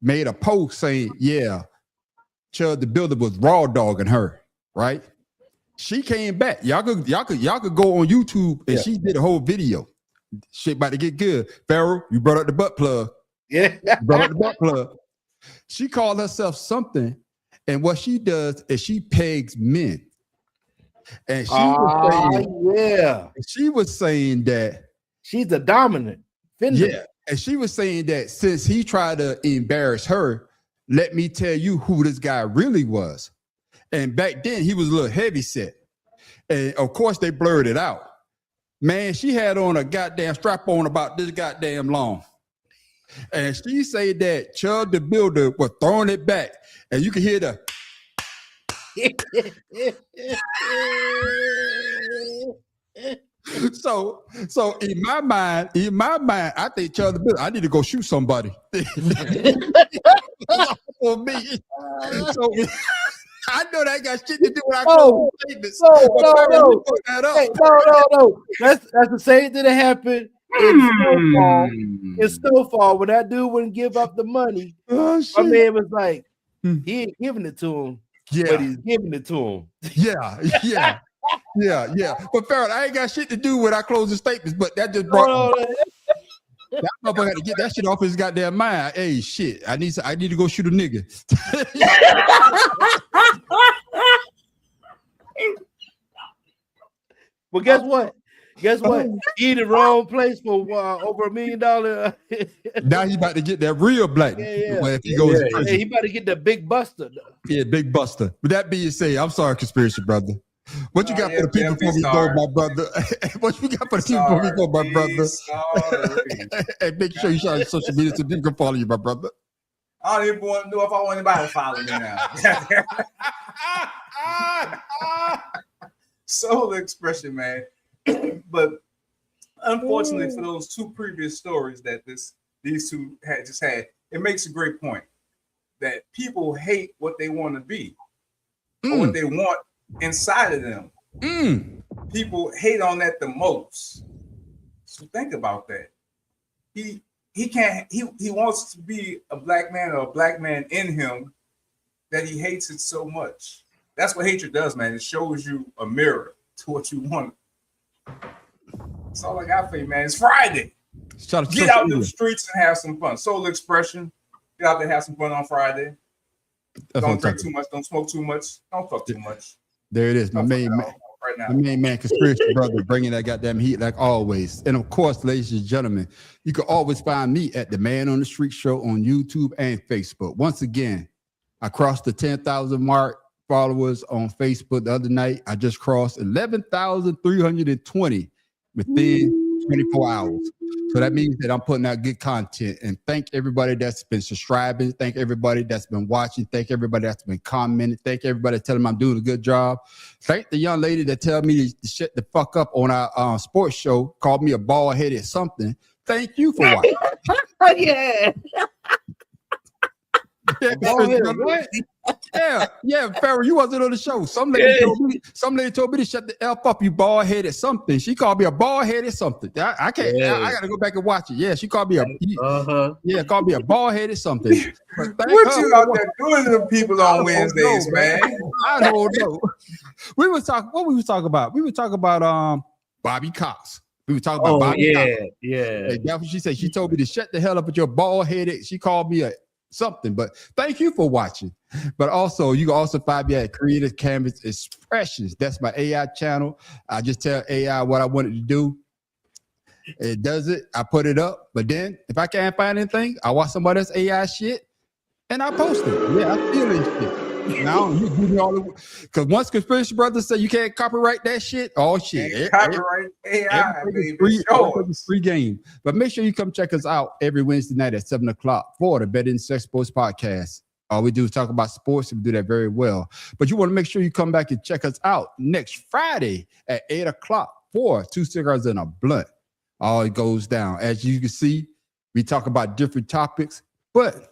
made a post saying, yeah, Chud the Builder was raw dogging her, right? She came back. Y'all could go on YouTube, and she did a whole video. Shit about to get good. Pharaoh, you brought up the butt plug. Yeah. You brought up the butt plug. She called herself something, and what she does is she pegs men. And she was saying that she's a dominant fender. Yeah. And she was saying that since he tried to embarrass her, let me tell you who this guy really was. And back then he was a little heavy set. And of course they blurred it out. Man, she had on a goddamn strap on about this goddamn long. And she said that Chud the Builder was throwing it back. And you can hear the So in my mind, I think Chud the Builder, I need to go shoot somebody. For me. So I know that got shit to do with our statements. No. That's the same thing that happened in Snowfall when that dude wouldn't give up the money. My man was like, he ain't giving it to him, but he's giving it to him. Yeah. But Farrell, I ain't got shit to do with our closing statements, but that just brought that motherfucker had to get that shit off his goddamn mind. Hey, shit, I need to go shoot a nigga. Well, guess what? He in the wrong place for over $1 million. Now he about to get that real black. If he goes, he about to get the big buster. Yeah, big buster. With that being said, I'm sorry, conspiracy brother. What you got for the people before we go, my brother? What you got for the people before we go, my brother? And make sure you shout out your social media so people can follow you, my brother. I don't even want to know if I want anybody to follow me now. Soul expression, man. But unfortunately, for those two previous stories that these two had, it makes a great point that people hate what they want to be, or what they want inside of them. People hate on that the most. So think about that. He wants to be a black man or a black man in him that he hates it so much. That's what hatred does, man. It shows you a mirror to what you want. That's all I got for you, man. It's Friday. Get out in the streets and have some fun. Soul expression. Get out there and have some fun on Friday. Don't drink too much. Don't smoke too much. Don't fuck too much. There it is. My main man, right now. my main man, conspiracy brother, bringing that goddamn heat like always. And of course, ladies and gentlemen, you can always find me at the Man on the Street Show on YouTube and Facebook. Once again, I crossed the 10,000 mark followers on Facebook the other night. I just crossed 11,320 within 24 hours. So that means that I'm putting out good content. And thank everybody that's been subscribing. Thank everybody that's been watching. Thank everybody that's been commenting. Thank everybody telling me I'm doing a good job. Thank the young lady that tell me to shut the fuck up on our sports show, called me a bald-headed something. Thank you for watching. Yeah. Yeah, Farrah, you wasn't on the show. Some lady told me to shut the F up, you bald-headed something. She called me a bald-headed something. I can't. I gotta go back and watch it. Yeah, she called me called me a bald-headed something. What you out there doing to the people on Wednesdays, man? I don't know. What we was talking about? We were talking about Bobby Cox. We were talking about Bobby Cox. Yeah. And that's what she said. She told me to shut the hell up with your bald-headed. She called me a something, but thank you for watching. But also, you can also find me at Creative Canvas Expressions. That's my AI channel. I just tell AI what I want it to do. It does it. I put it up. But then, if I can't find anything, I watch somebody else's AI shit and I post it. Yeah, I feel this shit. Now you give me all the because once conspiracy brothers say you can't copyright that shit, oh shit, copyright AI, baby. It's free game. But make sure you come check us out every Wednesday night at 7:00 for the Betting Sex Sports Podcast. All we do is talk about sports, and we do that very well. But you want to make sure you come back and check us out next Friday at 8:00 for Two Cigars and a Blunt. All it goes down. As you can see, we talk about different topics, but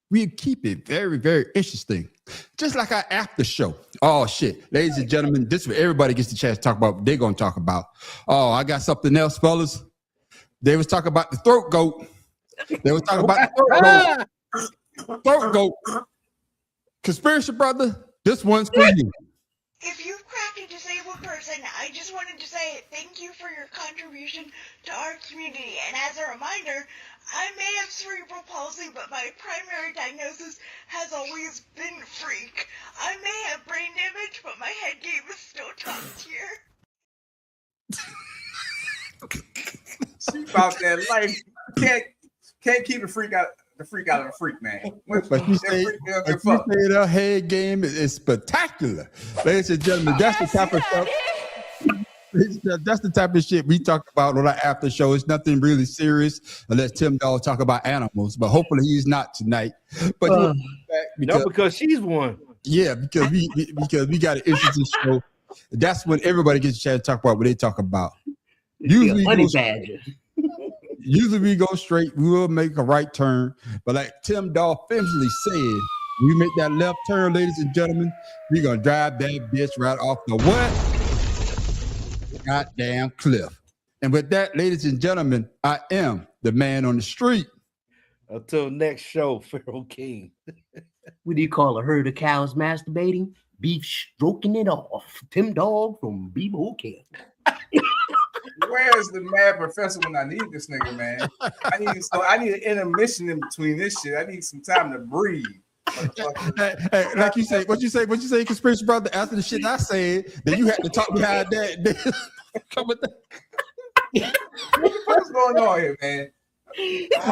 we keep it very, very interesting. Just like our after show. Oh, shit. Ladies and gentlemen, this is where everybody gets the chance to talk about what they're going to talk about. Oh, I got something else, fellas. They was talking about the throat goat. They was talking about the throat goat. Conspiracy brother, this one's for you. If you've cracked a disabled person, I just wanted to say thank you for your contribution to our community. And as a reminder, I may have cerebral palsy, but my primary diagnosis has always been freak. I may have brain damage, but my head game is still top tier. She about that life. Can't keep the freak out of the freak, man. But you say her head game is spectacular. Ladies and gentlemen, that's the type of stuff. That's the type of shit we talk about on our after show. It's nothing really serious unless Tim Dog talk about animals, but hopefully he's not tonight. But because she's one. Yeah, because we got an interesting show. That's when everybody gets a chance to talk about what they talk about. Usually we go straight. We will make a right turn, but like Tim Dog famously said, we make that left turn, ladies and gentlemen, we're gonna drive that bitch right off the what? Goddamn cliff. And with that, ladies and gentlemen, I am the man on the street. Until next show, Pharaoh King. What do you call a herd of cows masturbating? Beef stroking it off. Tim Dog from Bebo Camp. Where's the mad professor when I need this nigga, man? I need an intermission in between this shit. I need some time to breathe. Hey, like you say, what you say, conspiracy brother, after the shit I said, then you had to talk behind that. Come with that. What's going on here, man?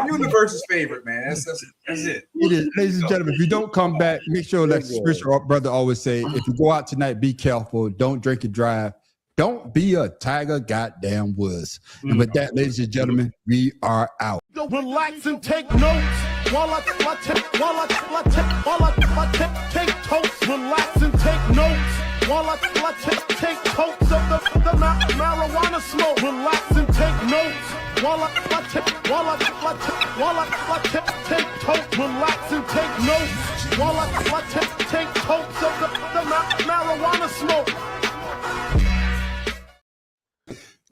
Universe's favorite, man. That's it. It is, ladies and gentlemen. If you don't come back, make sure, like conspiracy brother always say, if you go out tonight, be careful. Don't drink and drive. Don't be a tiger goddamn wuss. And with that, ladies and gentlemen, we are out. Relax and take notes while I take totes. Relax and take notes while I take totes of the marijuana smoke. Relax and take notes while I take totes. Relax and take notes while I take